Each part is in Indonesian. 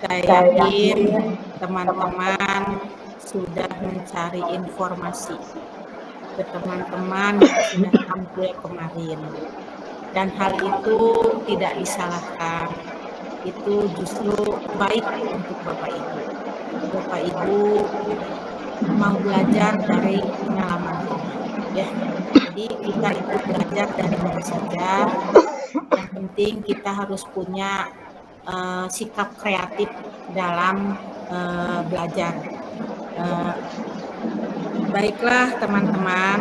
Saya yakin teman-teman sudah mencari informasi ke teman-teman yang sudah tampil kemarin. Dan hal itu tidak disalahkan. Itu justru baik untuk Bapak Ibu. Bapak Ibu mau belajar dari pengalaman teman. Ya. Jadi kita itu belajar dari mana saja. Yang penting kita harus punya sikap kreatif dalam belajar. Baiklah teman-teman,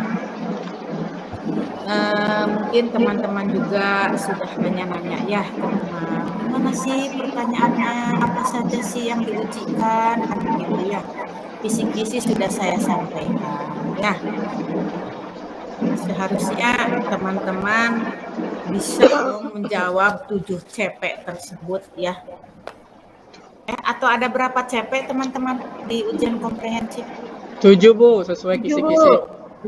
mungkin teman-teman juga sudah nanya-nanya ya teman-teman, gimana sih pertanyaannya, apa saja sih yang diujikan, kan begitu ya. Kisi-kisi sudah saya sampaikan ya. Seharusnya teman-teman bisa menjawab 7 CP tersebut ya. Atau ada berapa CP teman-teman di ujian komprehensif? 7 Bu, sesuai kisi-kisi.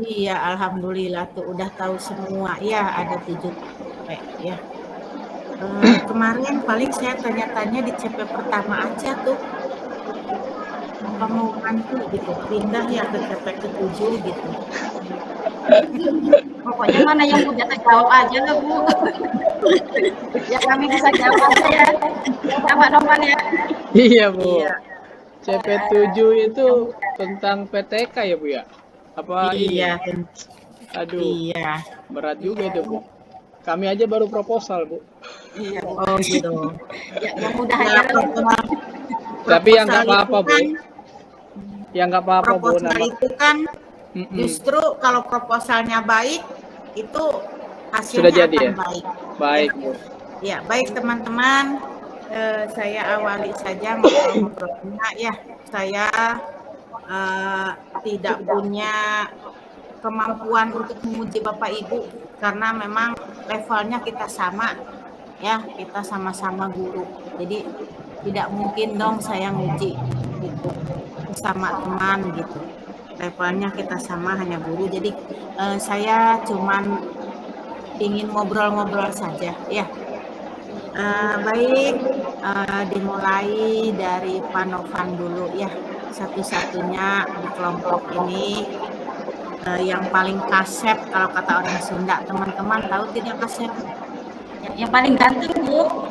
Iya, alhamdulillah tuh udah tahu semua. Ya, ada 7 CP ya. Kemarin paling saya tanya-tanya di CP pertama aja tuh. Apa mau bantu gitu, pindah ya ke CP ke-7 gitu. Pokoknya mana yang mudah terjawab aja lah Bu. Ya kami bisa jawab aja ya. Sama Noman ya. Iya Bu. Iya. CP7 itu tentang PTK ya Bu ya? Apa Iya. ini? Aduh. Iya. Berat juga itu Bu. Kami aja baru proposal Bu. Iya. Oh gitu. Ya, yang mudah aja lah. Tapi yang nggak apa-apa Bu. Yang nggak apa-apa Bu. Proposal itu kan justru kalau proposalnya baik itu hasilnya sudah jadi akan ya? baik. Baik Bu. Ya baik teman-teman, saya awali saja ngobrol-ngobrolnya ya. Saya tidak punya kemampuan untuk menguji Bapak Ibu karena memang levelnya kita sama ya, kita sama-sama guru. Jadi tidak mungkin dong saya nguji gitu sama teman gitu. Levelnya kita sama, hanya guru. Jadi saya cuman ingin ngobrol-ngobrol saja ya. Baik, dimulai dari Pak Novan dulu ya. Satu-satunya di kelompok ini yang paling kasep kalau kata orang Sunda. Teman-teman tahu tidak kasep? Yang paling ganteng Bu.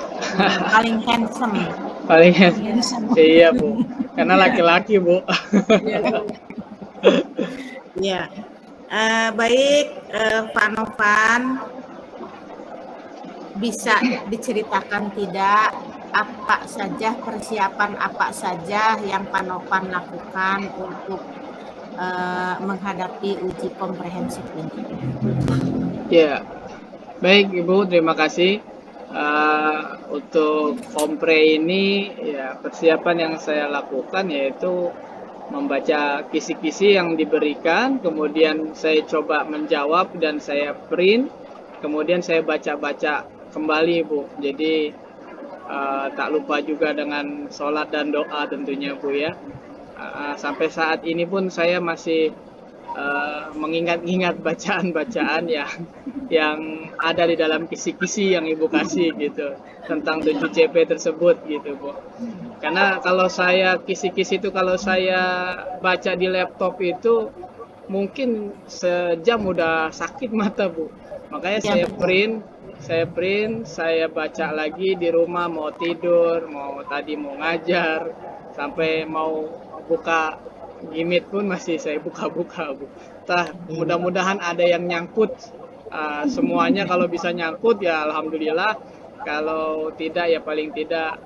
Paling handsome. Paling handsome. Iya Bu. Karena laki-laki Bu. Ya. Baik, Pak Novan, bisa diceritakan tidak apa saja persiapan apa saja yang Pak Novan lakukan untuk menghadapi uji komprehensif ini? Ya, baik Ibu, terima kasih. Untuk kompre ini ya persiapan yang saya lakukan yaitu membaca kisi-kisi yang diberikan, kemudian saya coba menjawab dan saya print, kemudian saya baca-baca kembali Bu. Jadi tak lupa juga dengan sholat dan doa tentunya Bu ya. Sampai saat ini pun saya masih mengingat-ingat bacaan-bacaan yang ada di dalam kisi-kisi yang Ibu kasih gitu tentang 7 CP tersebut gitu Bu. Karena kalau saya kisi-kisi itu kalau saya baca di laptop itu mungkin sejam udah sakit mata Bu. Makanya saya print, saya baca lagi di rumah, mau tidur, mau ngajar, sampai mau buka Gimit pun masih saya buka-buka Bu. Mudah-mudahan ada yang nyangkut. Semuanya kalau bisa nyangkut ya alhamdulillah. Kalau tidak ya paling tidak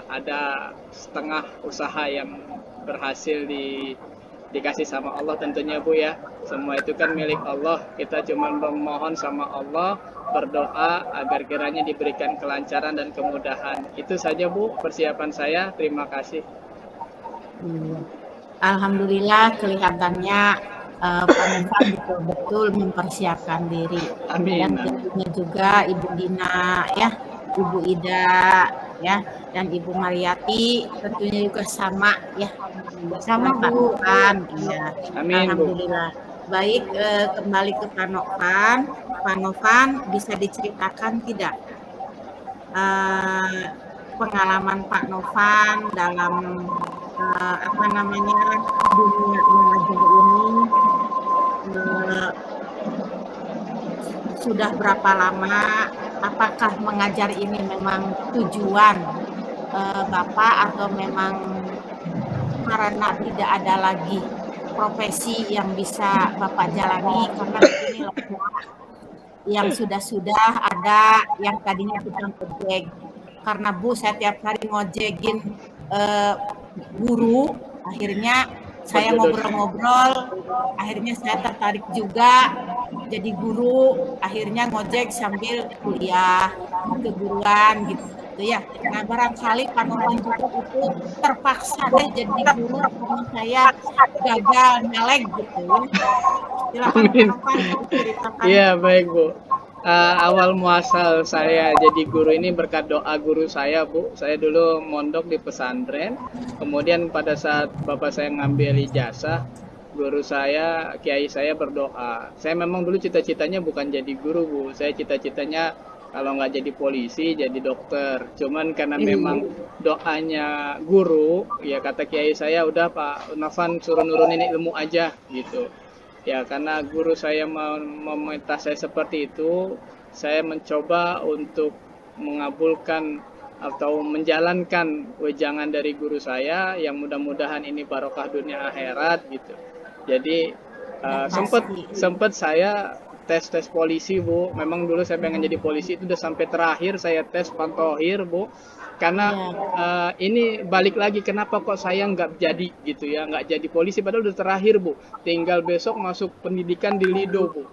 ada setengah usaha yang berhasil dikasih sama Allah tentunya Bu ya. Semua itu kan milik Allah. Kita cuma memohon sama Allah, berdoa agar kiranya diberikan kelancaran dan kemudahan. Itu saja Bu persiapan saya. Terima kasih. Alhamdulillah kelihatannya Pak Novan betul-betul mempersiapkan diri. Amin. Dan tentunya juga Ibu Dina ya, Ibu Ida ya, dan Ibu Mariati tentunya juga sama ya. Sama Bu. Ya. Amin, alhamdulillah. Bu. Baik, kembali ke Pak Novan. Pak Novan bisa diceritakan tidak pengalaman Pak Novan dalam dunia mengajar ini. Sudah berapa lama? Apakah mengajar ini memang tujuan Bapak atau memang karena tidak ada lagi profesi yang bisa Bapak jalani karena ini loh yang sudah ada yang tadinya tukang ojek. Karena Bu saya tiap hari ngojekin guru, akhirnya saya ngobrol-ngobrol, akhirnya saya tertarik juga jadi guru, akhirnya ngojek sambil kuliah keguruan gitu ya. Nah barangkali Pak Novan juga itu terpaksa deh jadi guru karena saya gagal nyalek gitu ya. Silakan Pak Novan ceritakan. Iya baik Bu. Awal muasal saya jadi guru ini berkat doa guru saya Bu. Saya dulu mondok di pesantren. Kemudian pada saat bapak saya ngambil ijazah, guru saya, kiai saya berdoa. Saya memang dulu cita-citanya bukan jadi guru Bu. Saya cita-citanya kalau nggak jadi polisi, jadi dokter. Cuman karena memang doanya guru, ya kata kiai saya, udah Pak Novan suruh nurunin ilmu aja gitu. Ya karena guru saya meminta saya seperti itu, saya mencoba untuk mengabulkan atau menjalankan wejangan dari guru saya yang mudah-mudahan ini barokah dunia akhirat gitu. Jadi sempat saya tes polisi Bu. Memang dulu saya pengen jadi polisi, itu udah sampai terakhir saya tes pantohir Bu. Karena ini balik lagi kenapa kok saya nggak jadi gitu ya, nggak jadi polisi padahal udah terakhir Bu. Tinggal besok masuk pendidikan di Lido Bu,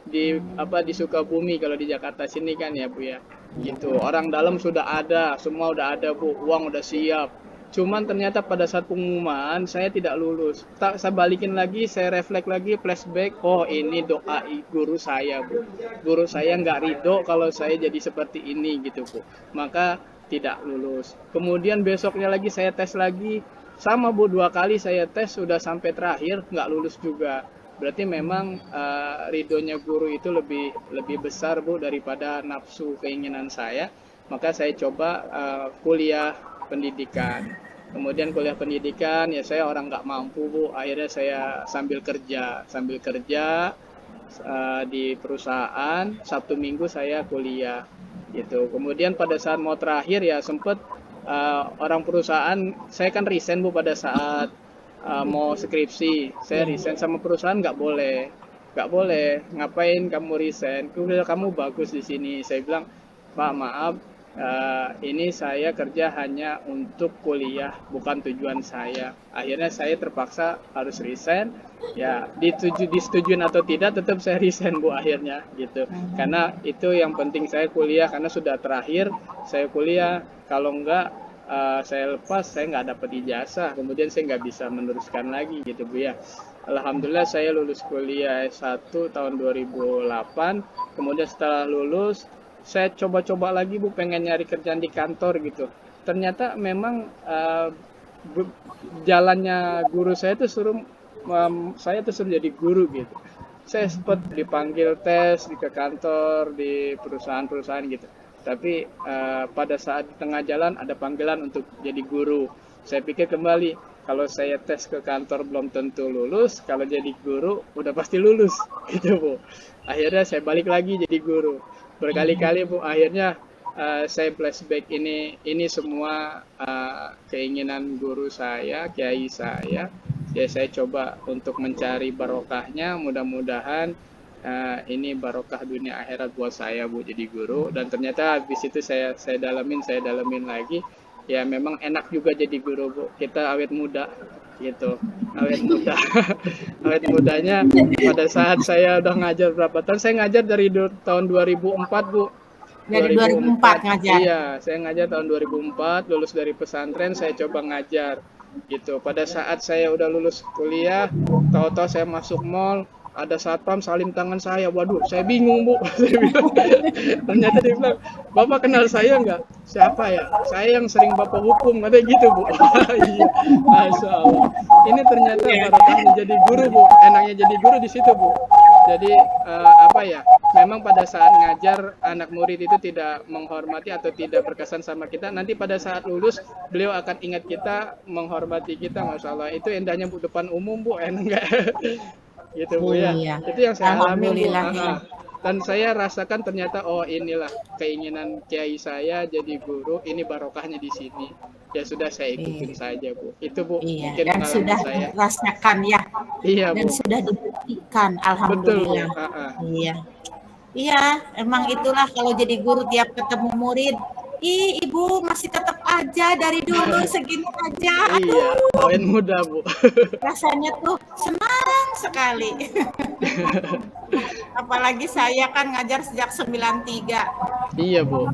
di Sukabumi kalau di Jakarta sini kan ya Bu ya. Gitu. Orang dalam sudah ada, semua udah ada Bu, uang udah siap. Cuman ternyata pada saat pengumuman saya tidak lulus. Saya balikin lagi, saya refleks lagi, flashback. Oh ini doa guru saya Bu. Guru saya nggak ridho kalau saya jadi seperti ini gitu Bu. Maka tidak lulus. Kemudian besoknya lagi saya tes lagi, sama Bu, 2 kali saya tes sudah sampai terakhir nggak lulus juga. Berarti memang ridhonya guru itu lebih besar Bu daripada nafsu keinginan saya. Maka saya coba kuliah pendidikan. Kemudian kuliah pendidikan ya saya orang nggak mampu Bu. Akhirnya saya sambil kerja di perusahaan. Sabtu Minggu saya kuliah. Gitu. Kemudian pada saat mau terakhir ya sempat orang perusahaan, saya kan resign Bu pada saat mau skripsi, saya resign sama perusahaan nggak boleh, ngapain kamu resign? Udah kamu bagus di sini. Saya bilang Pak maaf, ini saya kerja hanya untuk kuliah, bukan tujuan saya. Akhirnya saya terpaksa harus resign. Ya disetujuin atau tidak tetap saya resign Bu akhirnya gitu. Karena itu yang penting saya kuliah, karena sudah terakhir saya kuliah. Kalau enggak saya lepas, saya nggak dapat ijazah, kemudian saya nggak bisa meneruskan lagi gitu Bu ya. Alhamdulillah saya lulus kuliah S1 tahun 2008. Kemudian setelah lulus saya coba-coba lagi Bu, pengen nyari kerjaan di kantor gitu. Ternyata memang jalannya guru saya tuh suruh jadi guru gitu. Saya sempat dipanggil tes ke kantor di perusahaan-perusahaan gitu. Tapi pada saat di tengah jalan ada panggilan untuk jadi guru. Saya pikir kembali, kalau saya tes ke kantor belum tentu lulus, kalau jadi guru udah pasti lulus gitu Bu. Akhirnya saya balik lagi jadi guru. Berkali-kali Bu, akhirnya saya flashback ini semua keinginan guru saya, kiai saya. Ya saya coba untuk mencari barokahnya, mudah-mudahan ini barokah dunia akhirat buat saya Bu jadi guru. Dan ternyata habis itu saya dalamin lagi. Ya memang enak juga jadi guru Bu, kita awet muda gitu, awet muda. Awet mudanya pada saat saya udah ngajar berapa tahun, saya ngajar dari tahun 2004 Bu. Dari 2004 ngajar? Iya, saya ngajar tahun 2004, lulus dari pesantren, saya coba ngajar gitu. Pada saat saya udah lulus kuliah, tahu-tahu saya masuk mall, ada satpam salim tangan saya. Waduh, saya bingung Bu. Ternyata dia bilang, Bapak kenal saya nggak? Siapa ya? Saya yang sering Bapak hukum, katanya gitu Bu. Iya, Masya Allah. Ini ternyata barokahnya jadi guru Bu. Enaknya jadi guru di situ Bu. Jadi apa ya? Memang pada saat ngajar anak murid itu tidak menghormati atau tidak berkesan sama kita, nanti pada saat lulus beliau akan ingat kita, menghormati kita, masya Allah. Itu indahnya Bu, depan umum Bu, enak nggak? Gitu Bu ya. Iya. Itu yang saya alamin Bu. Alhamdulillah ya. Dan saya rasakan ternyata oh inilah keinginan kiai saya jadi guru, ini barokahnya di sini. Ya sudah saya ikutin Iya. saja Bu. Itu Bu Iya. mungkin Dan pengalaman sudah saya. dirasakan ya. Iya Dan Bu. sudah dibuktikan. Betul Bu. Alhamdulillah. Iya. Iya, emang itulah kalau jadi guru tiap ketemu murid, ih ibu masih tetap aja dari dulu segini aja. Iya, Aduh, awet muda Bu. rasanya tuh senang sekali. Apalagi saya kan ngajar sejak 93. Iya Bu.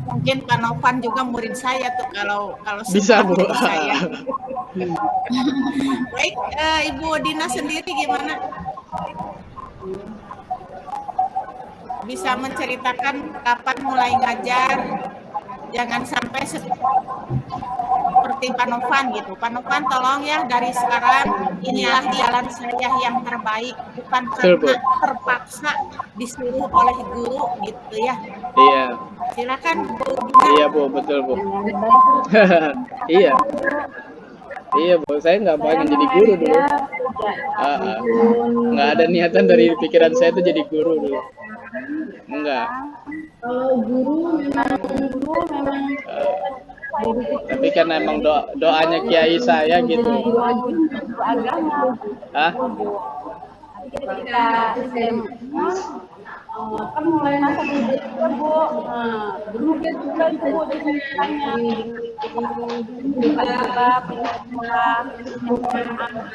Mungkin Pak Novan juga murid saya tuh kalau Bisa Bu. seumuran saya. Baik, Ibu Dina sendiri gimana? Bisa menceritakan kapan mulai ngajar? Jangan sampai seperti Pak Novan gitu. Pak Novan tolong ya dari sekarang inilah jalan saya yang terbaik, bukan Betul, Bu. karena terpaksa disuruh oleh guru gitu ya. Iya. Silakan Bu Dina. Iya Bu, betul Bu. Iya. Iya Bu, saya nggak pengen jadi guru dulu. Nggak ada niatan dari pikiran saya tuh jadi guru dulu. Enggak. Kalau guru memang Tapi kan emang doanya kiai saya gitu. guru agama. Hah? Ketika SMA kan mulai masa belajar juga Bu. Berubah juga itu Bu ceritanya. Juga sekolah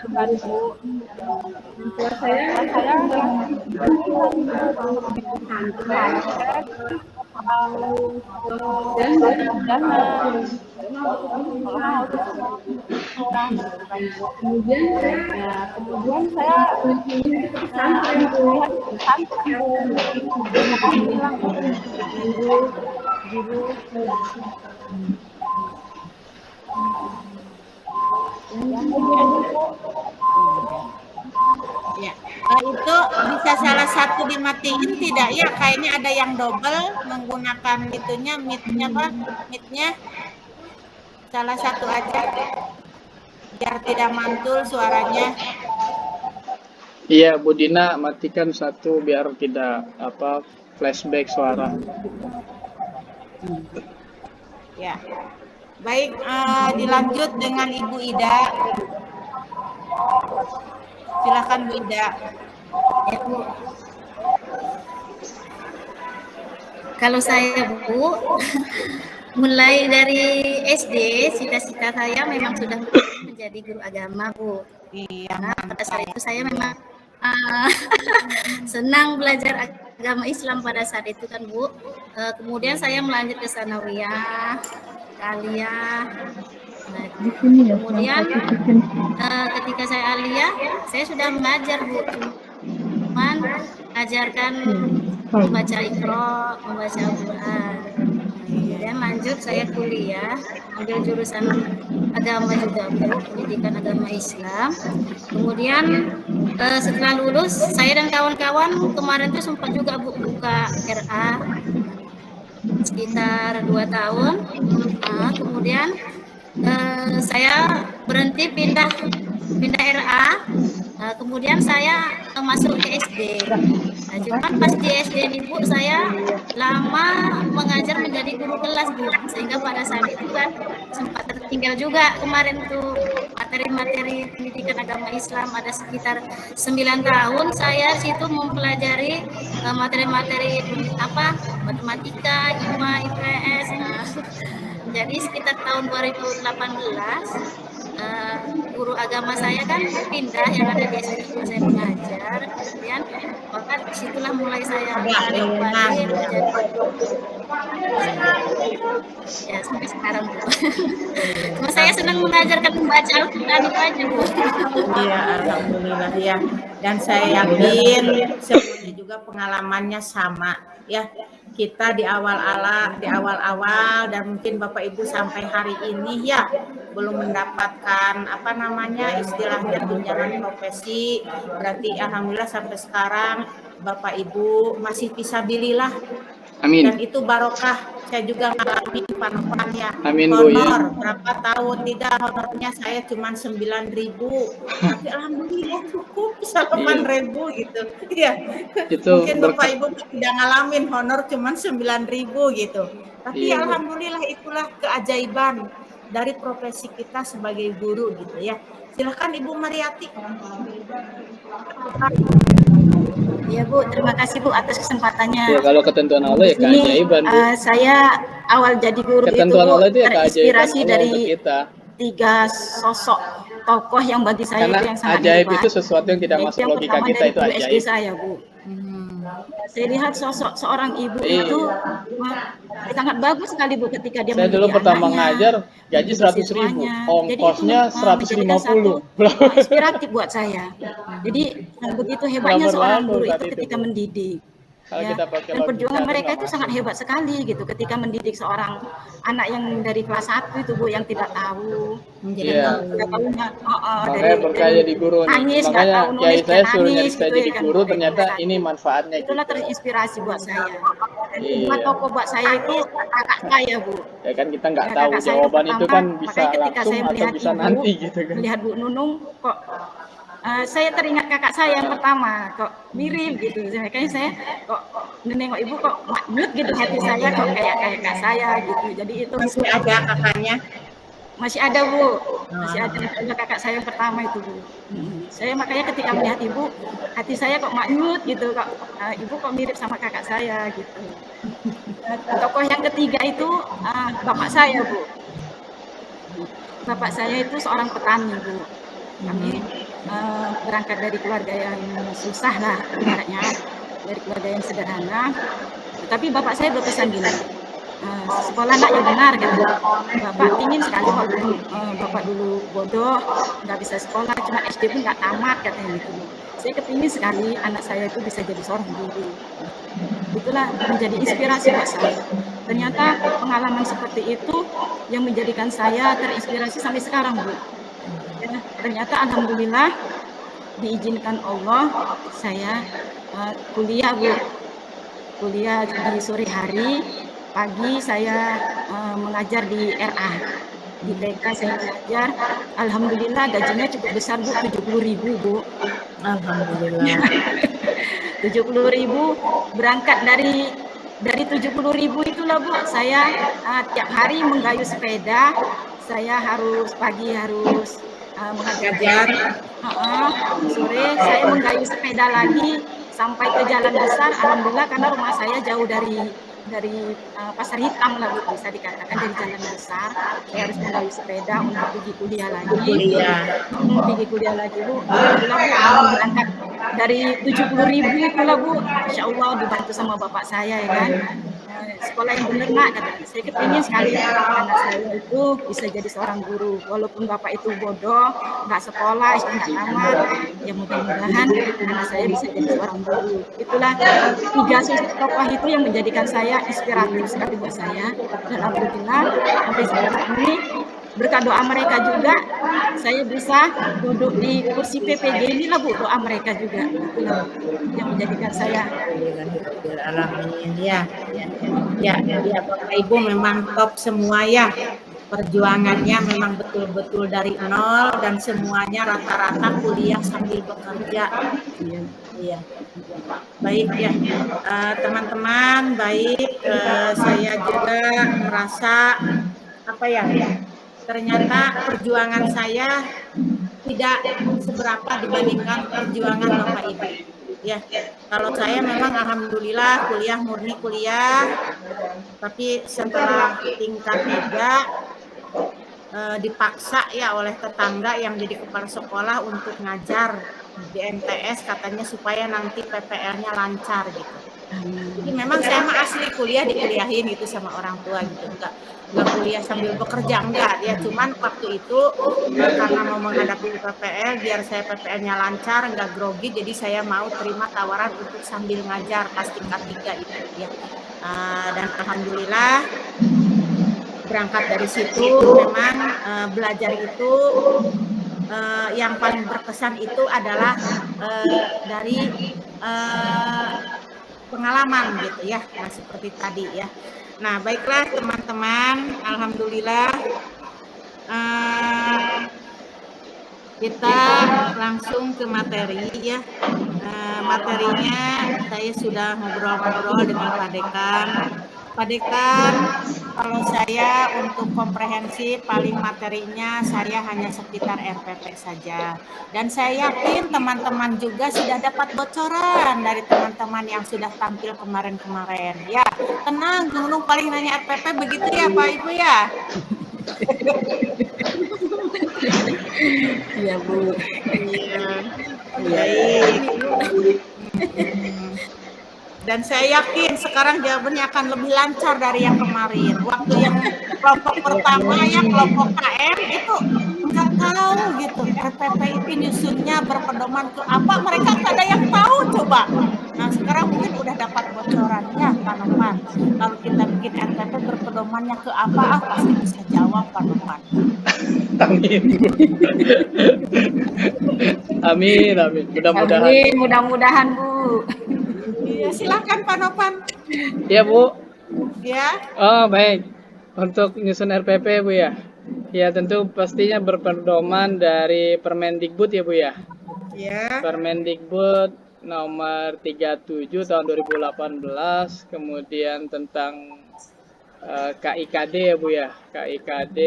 bukan Bu. Saya kemudian saya Ya. Itu bisa salah satu dimatiin tidak ya? Kayaknya ada yang double menggunakan itunya mic-nya apa? Mic-nya salah satu aja biar tidak mantul suaranya. Iya Bu Dina, matikan satu biar tidak apa flashback suara. Ya. Baik, dilanjut dengan Ibu Ida. Silakan Bu Ida. ya Bu. Kalau saya Bu, mulai dari SD, cita-cita saya memang sudah menjadi guru agama Bu. Iya. Karena pada saat itu saya memang senang belajar agama Islam pada saat itu kan Bu. Kemudian saya melanjut ke sanawiyah, aliyah. Nah, kemudian ketika saya aliyah, saya sudah mengajar Bu. Cuman ajarkan membaca Iqra, membaca Al-Quran. Kemudian lanjut saya kuliah, ambil jurusan agama juga Bu, pendidikan agama Islam. Kemudian setelah lulus, saya dan kawan-kawan kemarin tuh sempat juga Bu buka RA sekitar 2 tahun. Kemudian saya berhenti pindah RA. Kemudian saya masuk ke SD. Cuman pas di SD ini Bu, saya lama mengajar menjadi guru kelas Bu, sehingga pada saat itu kan sempat tertinggal juga kemarin tuh materi-materi pendidikan agama Islam. Ada sekitar 9 tahun saya situ mempelajari materi-materi apa matematika, IPA, IPS. Jadi sekitar tahun 2018 guru agama saya kan pindah yang ada di SD saya mengajar, kemudian maka disitulah mulai saya kembali ya sampai sekarang Bu. Cuma saya senang mengajarkan membaca Al-Quran itu aja Bu. Iya, alhamdulillah ya. Dan saya yakin semuanya juga pengalamannya sama ya. Kita di awal-awal dan mungkin Bapak Ibu sampai hari ini ya belum mendapatkan istilahnya tunjangan profesi. Berarti alhamdulillah sampai sekarang Bapak Ibu masih fisabilillah. Amin. Dan itu barokah. Saya juga ngalamin ya. Amin, Bu, ya. Honor berapa tahun tidak, honornya saya cuma 9.000, tapi alhamdulillah cukup bisa 8.000 gitu. Iya. Itu Mungkin Bapak Ibu tidak ngalamin honor cuma 9.000 gitu. Tapi Iya, Bu. alhamdulillah itulah keajaiban dari profesi kita sebagai guru gitu ya. Silahkan Ibu Mariati. Ya Bu, terima kasih Bu atas kesempatannya. Ya, kalau ketentuan Allah ya keajaiban, Bu. Saya awal jadi guru Ketentuan itu Bu, Allah itu ya terinspirasi keajaiban Allah dari untuk kita. 3 sosok tokoh yang bagi saya Karena itu yang sangat ajaib hebat. itu sesuatu yang tidak masuk Yang logika pertama kita, dari itu guru SD ajaib. saya Bu. Saya lihat sosok seorang ibu itu sangat bagus sekali Bu ketika dia Saya dulu mendidik pertama anaknya, ngajar gaji mendidik 100.000, siswanya. ongkosnya Jadi itu menjadikan satu 150. inspiratif buat saya. Jadi begitu hebatnya Berapa seorang lama guru saat itu itu, ketika Bu? mendidik. Kalau Ya, kita pakai dan logika perjuangan itu mereka nggak itu masuk. sangat hebat sekali gitu ketika mendidik seorang anak yang dari kelas 1 itu Bu, yang tidak tahu. Iya. Tidak tahunya Makanya berkah jadi guru nih. nangis, nggak Makanya tahu kiai nulis saya dan suruh nyari nangis saya gitu jadi ya kan. guru, Dari ternyata kelas 1. ini manfaatnya Itulah gitu. terinspirasi buat saya. Dan Iya. kedua tokoh buat saya itu kakak saya Bu. Ya kan kita nggak Ya, tahu kakak saya jawaban itu pertama, kan bisa makanya ketika langsung saya atau melihat bisa ibu, nanti gitu kan. melihat Bu Nunung kok saya teringat kakak saya yang pertama, kok mirip gitu. Makanya saya kok nengok ibu kok maknyut gitu hati saya, kok kayak kakak saya gitu. Jadi itu Masih ada kakaknya? masih ada Bu, masih ada kakak saya yang pertama itu Bu. Saya makanya ketika melihat ibu, hati saya kok maknyut gitu, kok ibu kok mirip sama kakak saya gitu. Tokoh yang ketiga itu bapak saya Bu. Bapak saya itu seorang petani Bu. Kami berangkat dari keluarga yang susah lah ibaratnya, dari keluarga yang sederhana. Tapi bapak saya berpesan gini, sekolah nak yang benar kata. Bapak ingin sekali walaupun bapak dulu bodoh, nggak bisa sekolah, cuma SD pun nggak tamat katanya gitu. Saya kepingin sekali anak saya itu bisa jadi seorang guru. Itulah menjadi inspirasi buat saya. Ternyata pengalaman seperti itu yang menjadikan saya terinspirasi sampai sekarang Bu. Ya, ternyata alhamdulillah diizinkan Allah saya kuliah Bu. Kuliah di sore hari, pagi saya mengajar di RA. Di TK saya mengajar, alhamdulillah gajinya cukup besar Bu, 70.000 Bu. Alhamdulillah. 70.000 berangkat dari 70.000 itulah Bu, saya tiap hari menggayuh sepeda, saya harus pagi harus mengajar, sore saya menggayuh sepeda lagi sampai ke jalan besar. Alhamdulillah karena rumah saya jauh dari Pasar Hitam lah Bu, bisa dikatakan dari jalan besar. Saya harus menggayuh sepeda untuk pergi kuliah lagi. Pergi kuliah lagi Bu. Alhamdulillah Bu, berangkat dari 70.000 itulah Bu. Insya Allah dibantu sama bapak saya ya kan. Sekolah yang benar nak kata. Saya kepingin sekali anak saya itu bisa jadi seorang guru. Walaupun bapak itu bodoh, nggak sekolah, nggak tamat, ya mudah-mudahan anak saya bisa jadi seorang guru. Itulah 3 sosok tokoh itu yang menjadikan saya inspiratif sekali buat saya. Dan alhamdulillah sampai sekarang ini berkat doa mereka juga saya bisa duduk di kursi PPG inilah Bu, doa mereka juga. Itulah yang menjadikan saya. Alamin ya. Ya, Bapak Ibu memang top semua ya. Perjuangannya memang betul-betul dari nol dan semuanya rata-rata kuliah sambil bekerja. Iya. Baik ya, teman-teman, baik. Saya juga merasa apa ya? Ternyata perjuangan saya tidak seberapa dibandingkan perjuangan Bapak Ibu. Ya, kalau saya memang alhamdulillah kuliah murni kuliah, tapi setelah tingkat 3 dipaksa ya oleh tetangga yang jadi kepala sekolah untuk ngajar di MTS katanya supaya nanti PPL-nya lancar gitu. Jadi memang saya mah asli kuliah dikuliahin gitu sama orang tua gitu, enggak kuliah sambil bekerja enggak ya, cuman waktu itu karena mau menghadapi PPL biar saya PPL-nya lancar enggak grogi, jadi saya mau terima tawaran untuk sambil ngajar pas tingkat 3 itu ya. Dan alhamdulillah berangkat dari situ memang belajar itu yang paling berkesan itu adalah dari pengalaman gitu ya, nah seperti tadi ya. Nah baiklah teman-teman, alhamdulillah kita langsung ke materi ya. Materinya saya sudah ngobrol-ngobrol dengan Pak Dekan. Pak Dekan, kalau saya untuk komprehensif paling materinya saya hanya sekitar RPP saja. Dan saya yakin teman-teman juga sudah dapat bocoran dari teman-teman yang sudah tampil kemarin-kemarin. Ya, tenang, Gunung paling nanya RPP begitu ya Pak Ibu ya. Iya Bu. Iya. Baik. Dan saya yakin sekarang jawabannya akan lebih lancar dari yang kemarin. Waktu yang kelompok pertama ya kelompok KM itu nggak tahu gitu RPP itu nyusunnya berpedoman ke apa, mereka nggak ada yang tahu coba. Nah sekarang mungkin udah dapat bocoran ya Pak Nopan. Kalau kita bikin RPP berpedomannya ke apa, pasti bisa jawab Pak Nopan. Amin. Amin, amin. Mudah-mudahan. Amin, mudah-mudahan Bu. Iya, silakan Pak Nopan. Ya Bu. Ya. Oh baik. Untuk nyusun RPP Bu ya. Ya tentu pastinya berpedoman dari Permendikbud ya Bu ya. Ya. Permendikbud nomor 37 tahun 2018, kemudian tentang KIKD ya Bu ya. KIKD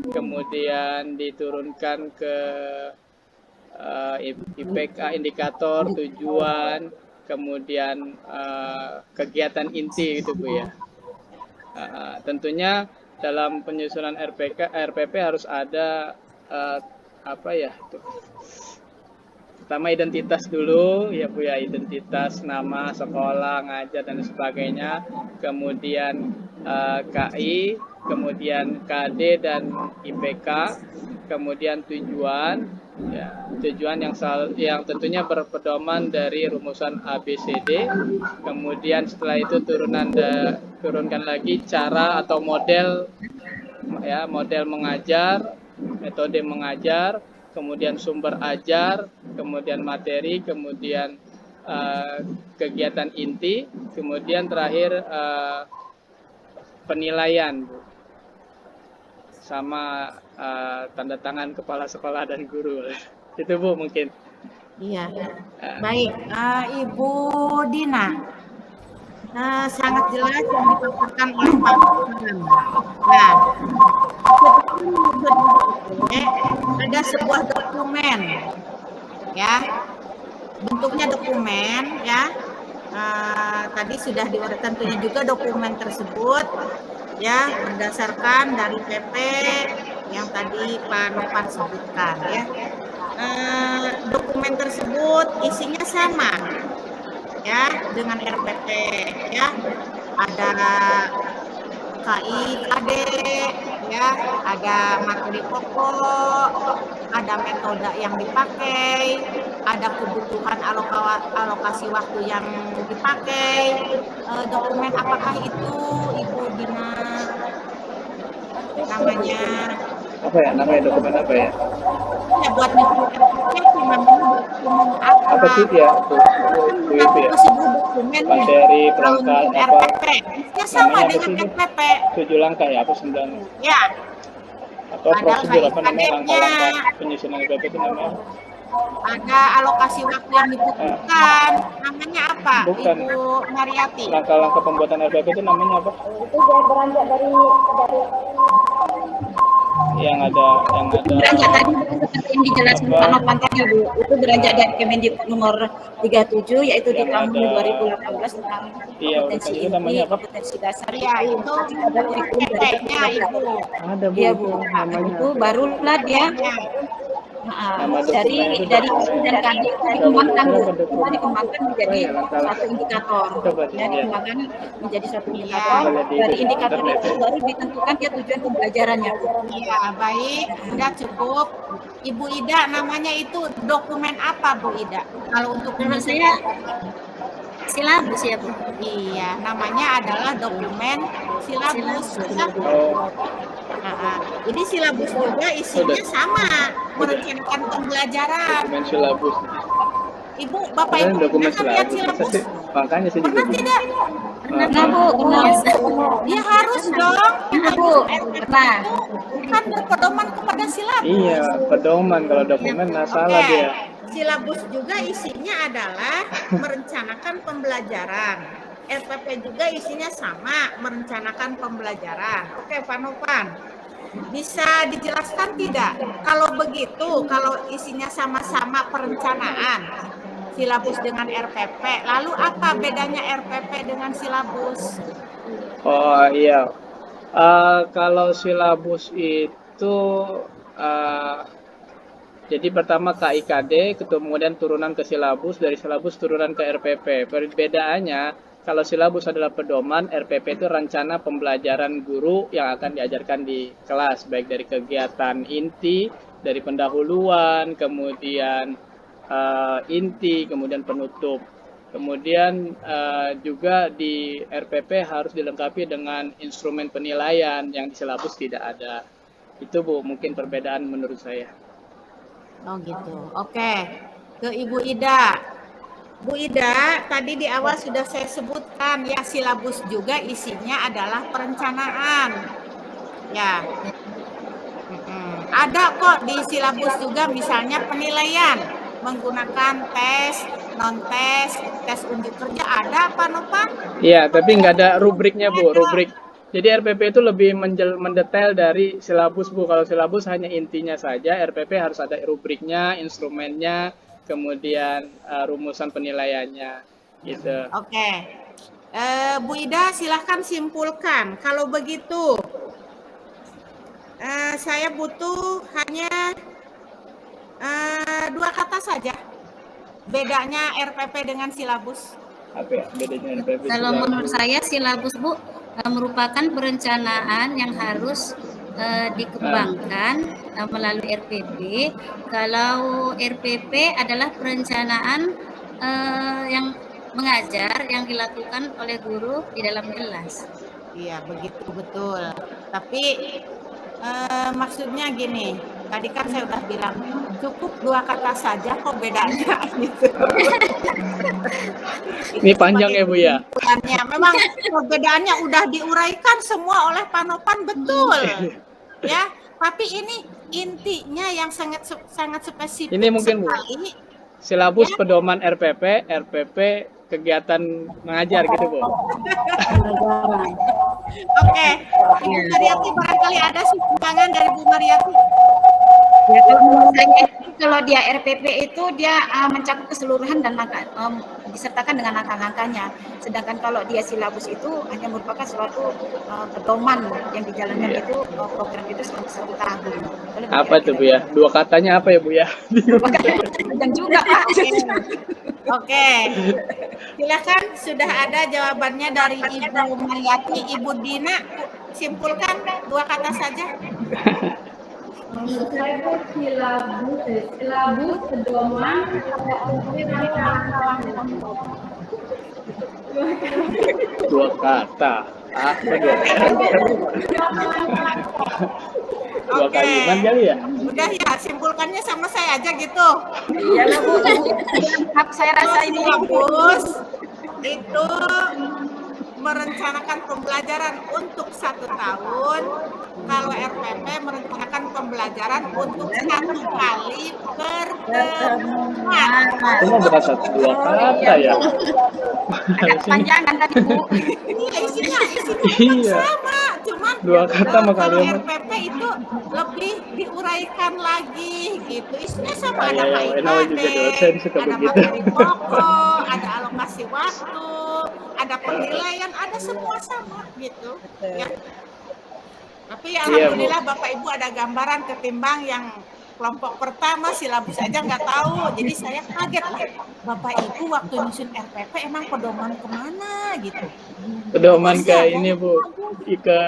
kemudian diturunkan ke IPK, indikator, tujuan, kemudian kegiatan inti gitu Bu ya. Tentunya dalam penyusunan RPP harus ada apa ya itu. Pertama identitas dulu ya Bu ya, identitas, nama, sekolah, ngajar dan sebagainya. Kemudian KI, kemudian KD dan IPK, kemudian tujuan, ya, tujuan yang tentunya berpedoman dari rumusan ABCD. Kemudian setelah itu turunkan lagi cara atau model, ya, model mengajar, metode mengajar, kemudian sumber ajar, kemudian materi, kemudian kegiatan inti, kemudian terakhir penilaian Bu. Sama tanda tangan kepala sekolah dan guru. Itu Bu mungkin. Iya. Baik, Ibu Dina. Sangat jelas yang dipaparkan oleh Pak Nopan. Nah, ada sebuah dokumen, ya, bentuknya dokumen, ya. Tadi sudah diuraikan tentunya juga dokumen tersebut, ya, berdasarkan dari PP yang tadi Pak Nopan sebutkan, ya. Dokumen tersebut isinya sama, ya, dengan RPP, ya. Ada KI, KD, ya, ada materi pokok, ada metode yang dipakai, ada kebutuhan alokasi waktu yang dipakai. Dokumen apakah itu Ibu Dina? Namanya Apa ya? Namanya dokumen apa ya? ya buat nyusun RPP namanya dokumen apa? Apa sih ya? Itu ya? Sebuah dokumen materi perangkat apa? RPP. Ya sama dengan RPP. 7 langkah ya, apa 9? Ya. Atau prosedur apa namanya, langkah-langkah penyusunan RPP itu namanya? Ada alokasi waktu yang dibutuhkan. Namanya apa? Bukan. Ibu Mariati. Langkah-langkah pembuatan RPP itu namanya apa? Itu beranjak dari yang ada beranjak tadi seperti yang dijelaskan Pak Nopan tadi Bu, itu beranjak dari Kemendikbud nomor 37 yaitu di tahun 2018 tentang kompetensi inti, kompetensi dasar. Ya, itu ada kurikulum dari PP-nya Ibu. Ada Bu, Iya Bu, itu barulah dia dari isi dan KD itu dikembangkan Bu, itu dikembangkan menjadi satu indikator. Ya, dikembangkan menjadi satu indikator. Dari indikator itu baru ditentukan dia tujuan pembelajarannya Bu. Iya, baik, udah cukup. Ibu Ida, namanya itu dokumen apa Bu Ida? Kalau untuk Menurut saya silabus ya Bu. Iya, namanya adalah dokumen silabus. Jadi silabus juga isinya sama, merencanakan pembelajaran. Dokumen silabus. Ibu, Bapak Ada Ibu dokumen pernah lihat silabus. Masa silabus? sih? Makanya saya juga Pernah bingung. tidak? Pernah Bu, pernah. Ya harus dong. Pernah Bu, pernah. Kan berpedoman kepada silabus. Iya, pedoman kalau dokumen nggak salah Oke. dia. Silabus juga isinya adalah merencanakan pembelajaran. RPP juga isinya sama, merencanakan pembelajaran. Oke, Pak Novan. Bisa dijelaskan tidak? Kalau begitu, kalau isinya sama-sama perencanaan, silabus dengan RPP, lalu apa bedanya RPP dengan silabus? Oh iya, kalau silabus itu eh, jadi pertama KIKD, kemudian turunan ke silabus, dari silabus turunan ke RPP. Perbedaannya, kalau silabus adalah pedoman, RPP itu rencana pembelajaran guru yang akan diajarkan di kelas, baik dari kegiatan inti, dari pendahuluan, kemudian inti, kemudian penutup. Kemudian juga di RPP harus dilengkapi dengan instrumen penilaian yang di silabus tidak ada. Itu Bu, mungkin perbedaan menurut saya. Oh gitu. Oke. Ke Ibu Ida. Bu Ida, tadi di awal sudah saya sebutkan ya silabus juga isinya adalah perencanaan. Ya. Ada kok di silabus juga misalnya penilaian menggunakan tes, non-tes, tes unjuk kerja ada apa Novan? Iya, tapi nggak ada rubriknya Bu, rubrik. Jadi RPP itu lebih mendetail dari silabus Bu. Kalau silabus hanya intinya saja, RPP harus ada rubriknya, instrumennya, kemudian rumusan penilaiannya, gitu. Oke. Bu Ida silahkan simpulkan. Kalau begitu, saya butuh hanya 2 kata saja. Bedanya RPP dengan silabus. Apa ya bedanya RPP? Kalau menurut saya silabus Bu merupakan perencanaan yang harus dikembangkan melalui RPP. Kalau RPP adalah perencanaan yang mengajar yang dilakukan oleh guru di dalam kelas. Iya, begitu betul. Tapi maksudnya gini, tadi kan saya udah bilang cukup 2 kata saja kok bedanya gitu. Ini panjang ya Bu ya? Memang perbedaannya udah diuraikan semua oleh Pak Novan betul. Ya, tapi ini intinya yang sangat spesifik. Ini mungkin Bu, silabus Ya. pedoman RPP, RPP kegiatan mengajar gitu Bu. Oke, Ibu Mariati barangkali ada sumbangan dari Bu Mariati. Ya, kalau menurut saya kalau dia RPP itu dia mencakup keseluruhan dan disertakan dengan angka-angkanya. Sedangkan kalau dia silabus itu hanya merupakan suatu pedoman yang dijalankan itu program itu selama 1 tahun. Apa tuh Bu ya? 2 katanya apa ya Bu ya? Dan juga Pak. Oke. Silakan, sudah ada jawabannya dari Ibu Mariati. Ibu Dina, simpulkan 2 kata saja. Menurut saya itu silabus pedoman Dua kata. Apa 2 kata? 2 kalimat kali ya? Udah ya, simpulkannya sama saya aja gitu. Iya lah Bu. Saya rasa ini silabus itu merencanakan pembelajaran untuk 1 tahun. Kalau RPP merencanakan pembelajaran untuk 1 kali pertemuan. Cuma bukan 2 kata ya? ada kepanjangan tadi Bu. Iya, isinya Iya. sama, cuman 2 kata mah kalau kalimat. RPP itu lebih diuraikan lagi gitu. Isinya sama, ada Iya, namanya juga dosen suka ada begitu. materi pokok, ada alokasi waktu, ada penilaian, ada semua sama gitu. Ya. Tapi alhamdulillah Bapak Ibu ada gambaran ketimbang yang kelompok pertama silabus aja nggak tahu. Jadi saya kaget lah. Bapak Ibu waktu nyusun RPP emang pedoman kemana gitu. Pedoman ke ini Bu, ke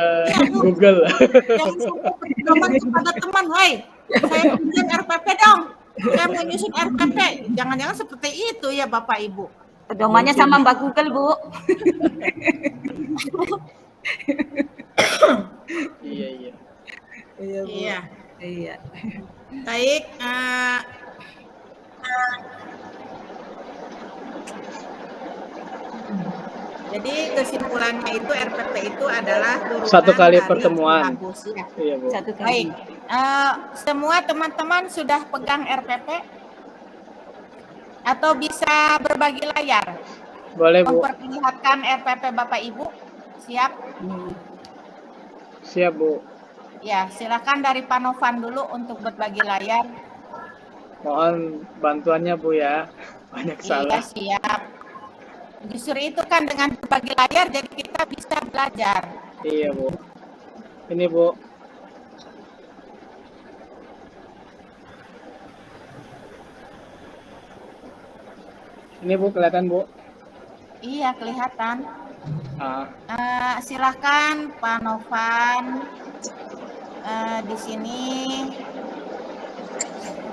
Google. Jangan sampai pedoman kepada teman, woi. Saya pinjam RPP dong. Saya mau nyusun RPP. Jangan-jangan seperti itu ya Bapak Ibu. Pedomannya sama Mbak Google Bu. Iya. Iya. Baik. Jadi kesimpulannya itu RPP itu adalah turunan Satu kali dari pertemuan. silabus. Ya. Iya, Bu. Satu Baik, kali. semua teman-teman sudah pegang RPP atau bisa berbagi layar, Boleh, Bu. memperlihatkan RPP Bapak Ibu. Siap? Siap, Bu. Ya, silakan dari Pak Novan dulu untuk berbagi layar. Mohon bantuannya, Bu ya. Banyak Iya, salah. siap. Justru itu kan dengan berbagi layar jadi kita bisa belajar. Iya, Bu. Ini, Bu. Ini, Bu, kelihatan, Bu. Iya, kelihatan. Ah, Silakan Pak Novan. Di sini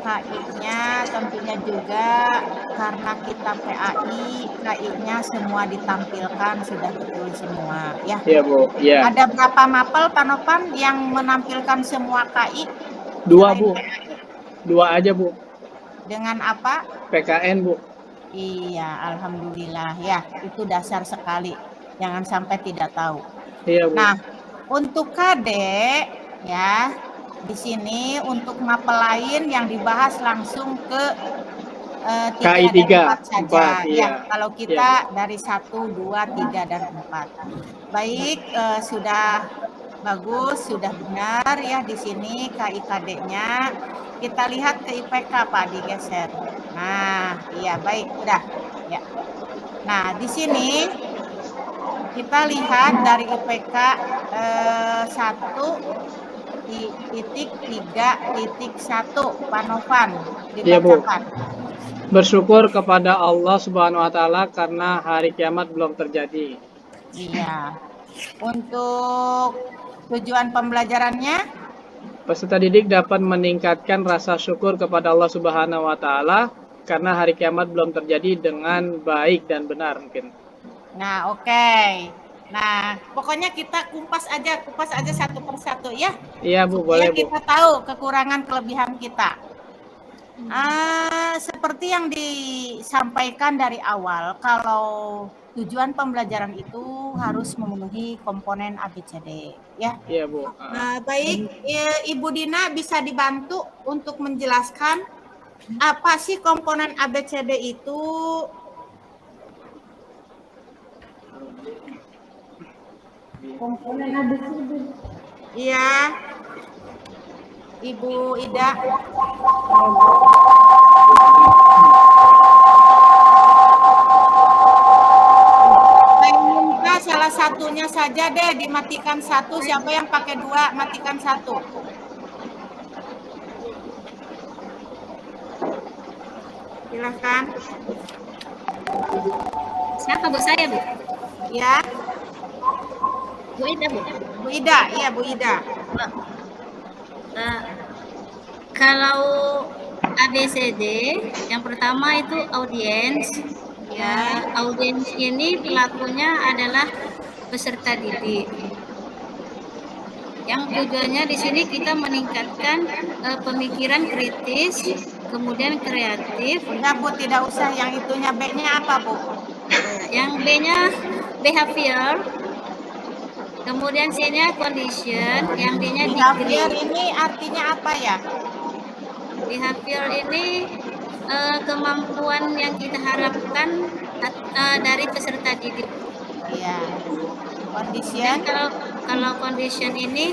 KI-nya tentunya juga karena kita PAI, KI-nya semua ditampilkan sudah betul semua ya. iya, Bu. Iya. Ada berapa mapel Pak Novan yang menampilkan semua KI? 2, selain Bu. PAI? 2 aja, Bu. Dengan apa? PKN, Bu. Iya, alhamdulillah ya, itu dasar sekali. Jangan sampai tidak tahu. Iya, Bu. Nah, untuk KD ya, di sini untuk mapel lain yang dibahas langsung ke KI 3 dan 4 3, saja. 4, iya. Ya, kalau kita dari 1, 2, 3 dan 4. Baik, sudah bagus, sudah benar ya di sini KI-KD-nya. Kita lihat ke IPK Pak, digeser. Nah, iya baik, udah. Ya. Nah, di sini kita lihat dari IPK 1.3.1 Pak Novan, Iya, Bu. dibacakan. Bersyukur kepada Allah Subhanahu wa taala karena hari kiamat belum terjadi. Iya. Untuk tujuan pembelajarannya, Peserta didik dapat meningkatkan rasa syukur kepada Allah Subhanahu wa taala karena hari kiamat belum terjadi dengan baik dan benar mungkin. nah oke. Nah, pokoknya kita kupas aja satu persatu ya. Iya, Bu, Supaya boleh, Bu. kita tahu kekurangan kelebihan kita. Seperti yang disampaikan dari awal, kalau tujuan pembelajaran itu harus memenuhi komponen ABCD ya. Iya, Bu. Baik, Ibu Dina bisa dibantu untuk menjelaskan apa sih komponen ABCD itu? Komponen ABCD. Iya, Ibu Ida. Saya minta salah satunya saja deh dimatikan satu. Siapa yang pakai 2 matikan 1. Silakan. Siapa Bu? Saya Bu? Ya, Bu Ida Bu? Bu Ida. Iya, Bu Ida. Kalau ABCD, yang pertama itu audiens. Ya, audiens ini pelakunya adalah peserta didik. Yang tujuannya di sini kita meningkatkan pemikiran kritis, kemudian kreatif. Udah Bu, tidak usah yang itunya. B-nya apa Bu? Yang B-nya behavior, kemudian C-nya condition, yang D-nya Behavior degree. ini artinya apa ya? Behavior ini kemampuan yang kita harapkan dari peserta didik. Iya. Dan Condition. kalau condition ini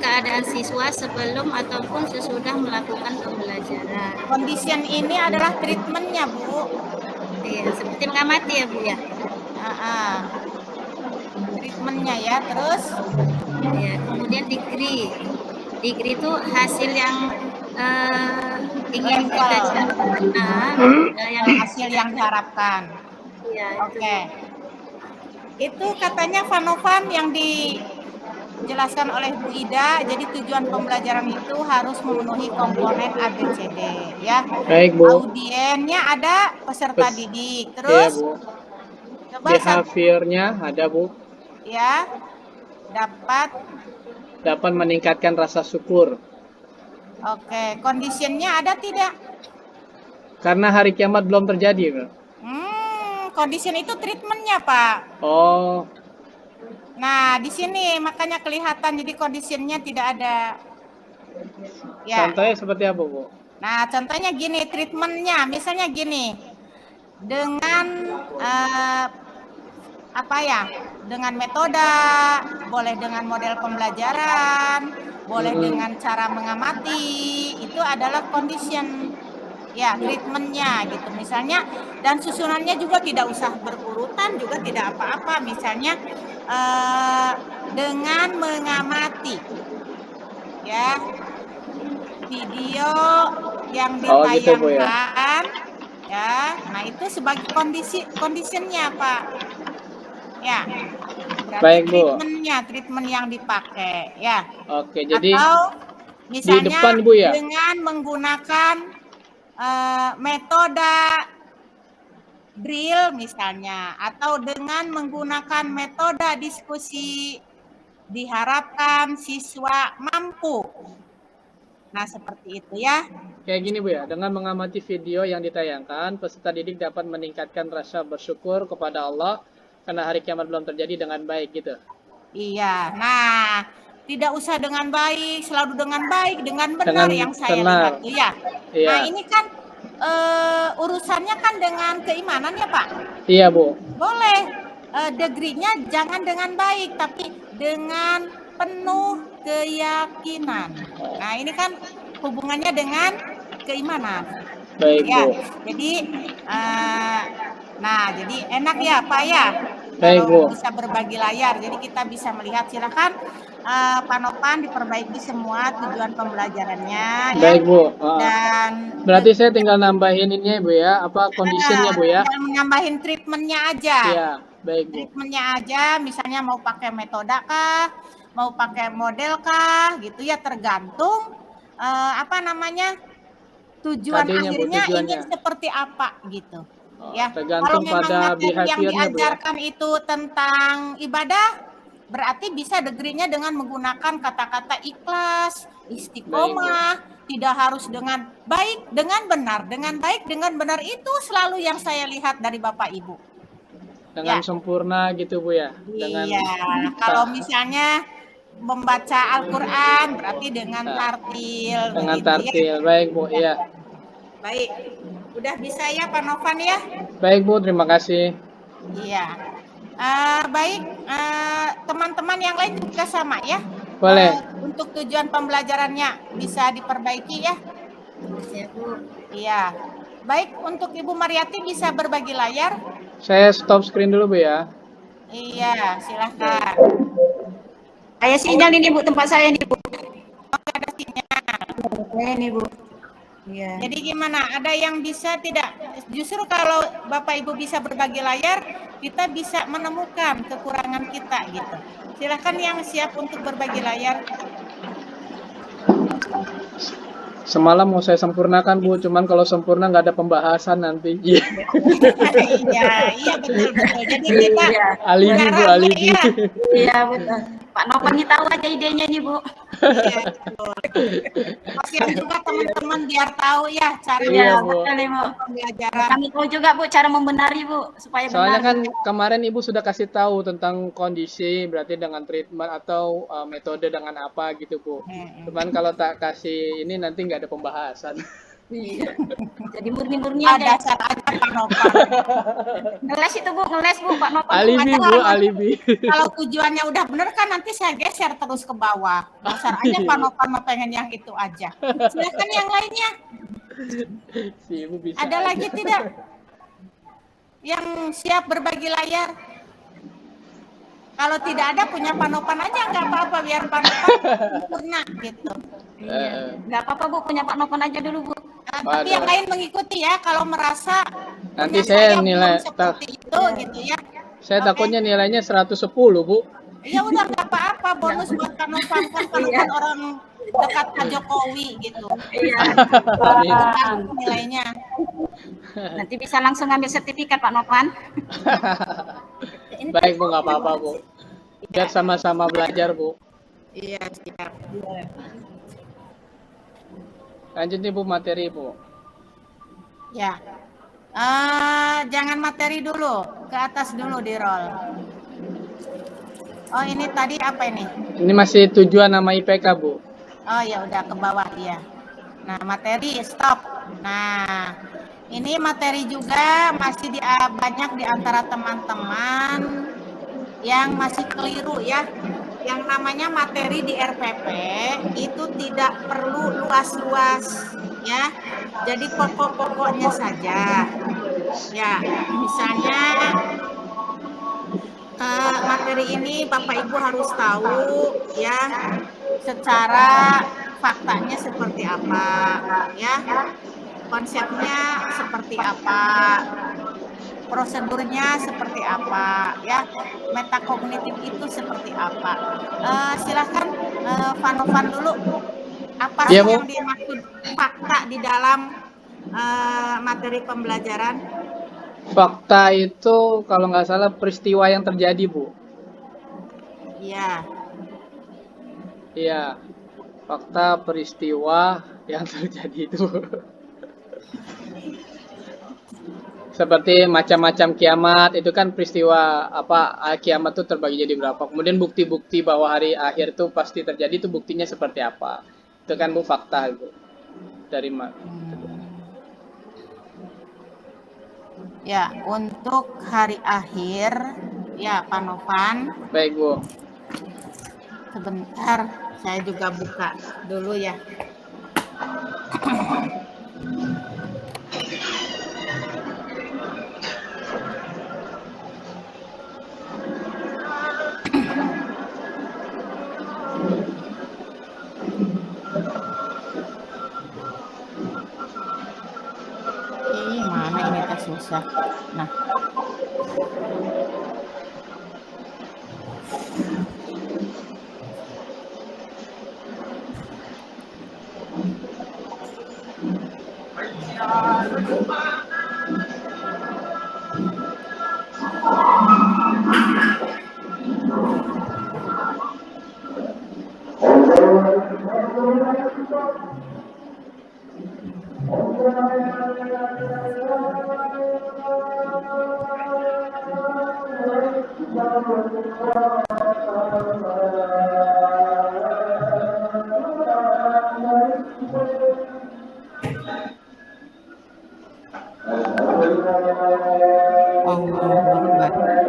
keadaan siswa sebelum ataupun sesudah melakukan pembelajaran. Condition ini adalah treatmentnya Bu. Iya, seperti mengamati ya Bu ya. Treatmentnya ya. Terus Ya, kemudian degree. Degree itu hasil yang ingin kita yang hasil yang diharapkan. ya, Oke. Itu katanya Vanovan yang dijelaskan oleh Bu Ida. Jadi tujuan pembelajaran itu harus memenuhi komponen ABCD ya. Baik, Bu. Audiennya ada peserta Iya, didik. Terus Bu. coba Behaviornya ada, Bu. ya Dapat meningkatkan rasa syukur. Oke, conditionnya ada tidak? Karena hari kiamat belum terjadi, Bu. condition itu treatmentnya, Pak. Oh, Nah, di sini makanya kelihatan jadi conditionnya tidak ada. Ya. contohnya seperti apa, Bu? Nah, contohnya gini, treatmentnya, misalnya gini, dengan apa ya? Dengan metode, boleh dengan model pembelajaran, boleh dengan cara mengamati, itu adalah condition. Ya, treatmentnya gitu misalnya, dan susunannya juga tidak usah berurutan, juga tidak apa-apa. Misalnya dengan mengamati, ya, video yang Oh, gitu, Bu, ya. ditayangkan, ya. Nah, itu sebagai conditionnya, Pak. Ya, berarti Baik, Bu. treatment yang dipakai, ya. Oke, jadi Atau misalnya depan, Bu, ya? dengan menggunakan metode drill misalnya, atau dengan menggunakan metode diskusi, diharapkan siswa mampu. Nah, seperti itu ya. Kayak gini, Bu, ya. Dengan mengamati video yang ditayangkan, peserta didik dapat meningkatkan rasa bersyukur kepada Allah karena hari kiamat belum terjadi dengan baik gitu. Iya. Nah, tidak usah dengan baik, selalu dengan baik, dengan benar Dengan yang saya benar. lihat tuh ya. Iya. Nah, ini kan urusannya kan dengan keimanan ya, Pak. Iya, Bu. Boleh degree-nya jangan dengan baik, tapi dengan penuh keyakinan. Nah, ini kan hubungannya dengan keimanan. Baik, Ya, Bu. jadi nah, jadi enak ya, Pak ya. Baik, Kalau Bu. bisa berbagi layar, jadi kita bisa melihat. Silakan Pak Nopan diperbaiki semua tujuan pembelajarannya ya. Baik, Bu. Dan Berarti saya tinggal nambahin ini ya, Bu, ya. Apa conditionnya, Bu, ya? tinggal menambahin treatmentnya aja. Iya, baik, Bu. Treatmentnya aja, misalnya mau pakai metode kah, mau pakai model kah, gitu ya, tergantung apa namanya, tujuan Tadinya, Bu, akhirnya tujuannya. ingin seperti apa gitu. Oh, Ya, tergantung kalau memang pada materi yang behaviornya, Bu, ya. diajarkan itu tentang ibadah, berarti bisa degree-nya dengan menggunakan kata-kata ikhlas, istiqomah, tidak harus dengan baik, dengan benar. Dengan baik, dengan benar itu selalu yang saya lihat dari Bapak Ibu. Dengan Ya. sempurna gitu, Bu, ya. Dengan Iya, kalau misalnya membaca Al-Quran berarti dengan tartil. dengan begitu ya. tartil. Baik, Bu, iya. Baik, udah bisa ya Pak Novan ya? Baik, Bu, terima kasih. Iya. Baik, teman-teman yang lain juga sama ya? Boleh. Untuk tujuan pembelajarannya bisa diperbaiki ya? Ya, Bu. Iya. Baik, untuk Ibu Mariati bisa berbagi layar? Saya stop screen dulu, Bu, ya. Iya, silahkan. Saya sinyal ini Bu, tempat saya nih Bu. Oke, ada sinyal. Saya nih Bu. Iya. Jadi gimana? Ada yang bisa tidak? Justru kalau Bapak Ibu bisa berbagi layar, kita bisa menemukan kekurangan kita gitu. Silahkan yang siap untuk berbagi layar. Semalam mau saya sempurnakan, Bu, cuman kalau sempurna nggak ada pembahasan nanti. Iya, iya betul. Jadi kita Alibi, Bu, cara alibi. ya. Iya betul. Pak Nopan ini tahu aja idenya nih Bu. Iya, betul. Kasihan juga teman-teman biar tahu ya cara Iya, Bu. Betul nih Bu. pembelajaran. Kami tahu juga Bu cara membenari Bu supaya Soalnya benar. kan kemarin Ibu sudah kasih tahu tentang kondisi, berarti dengan treatment atau metode dengan apa gitu, Bu. Cuman kalau tak kasih ini nanti nggak ada pembahasan. Iya. Jadi murni-murni Ada aja. dasar aja Pak Nopan. Ngeles itu Bu, ngeles Bu Pak Nopan. Alibi, Bu, alibi. Kalau tujuannya udah bener kan nanti saya geser terus ke bawah. Dasar aja Pak Nopan mau pengen yang itu aja. Silakan yang lainnya. Si Ibu bisa. Ada lagi tidak? Yang siap berbagi layar? Kalau tidak ada punya Pak Nopan aja nggak apa-apa biar Pak Nopan sempurna gitu. Iya. Enggak apa-apa Bu, punya Pak Nopan aja dulu Bu. Tapi yang lain mengikuti ya kalau merasa Nanti punya saya belum nilai seperti itu gitu ya. Saya Oke. takutnya nilainya 110, Bu. Ya udah nggak apa-apa, bonus buat Pak Nopan kan Pak Nopan orang dekat Pak Jokowi gitu. Iya. Kan nilainya. Nanti bisa langsung ambil sertifikat Pak Nopan. Baik, Bu, nggak apa-apa, Bu. Biar sama-sama belajar, Bu. Iya siap. Lanjut nih, Bu, materi, Bu. Ya. Jangan materi dulu, ke atas dulu di roll. Oh, ini tadi apa ini? Ini masih tujuan nama IPK, Bu. Oh ya udah ke bawah ya. Nah, materi stop. Nah, ini materi juga masih banyak di antara teman-teman yang masih keliru ya. Yang namanya materi di RPP itu tidak perlu luas-luas ya. Jadi pokok-pokoknya saja. Ya, misalnya materi ini Bapak Ibu harus tahu ya secara faktanya seperti apa ya, konsepnya seperti apa, prosedurnya seperti apa ya, metakognitif itu seperti apa. Silahkan Vanovan dulu, apa sih Iya, Bu. yang dimaksud fakta di dalam materi pembelajaran? Fakta itu kalau nggak salah peristiwa yang terjadi, Bu. Iya. Iya, fakta peristiwa yang terjadi itu. Seperti macam-macam kiamat, itu kan peristiwa apa kiamat itu terbagi jadi berapa. Kemudian bukti-bukti bahwa hari akhir itu pasti terjadi, itu buktinya seperti apa. Itu kan, Bu, fakta, Bu. Dari Ya, untuk hari akhir, ya Pak Novan, Baik, Bu. sebentar saya juga buka dulu ya. Mana ini tak susah. Nah, Allahu Akbar.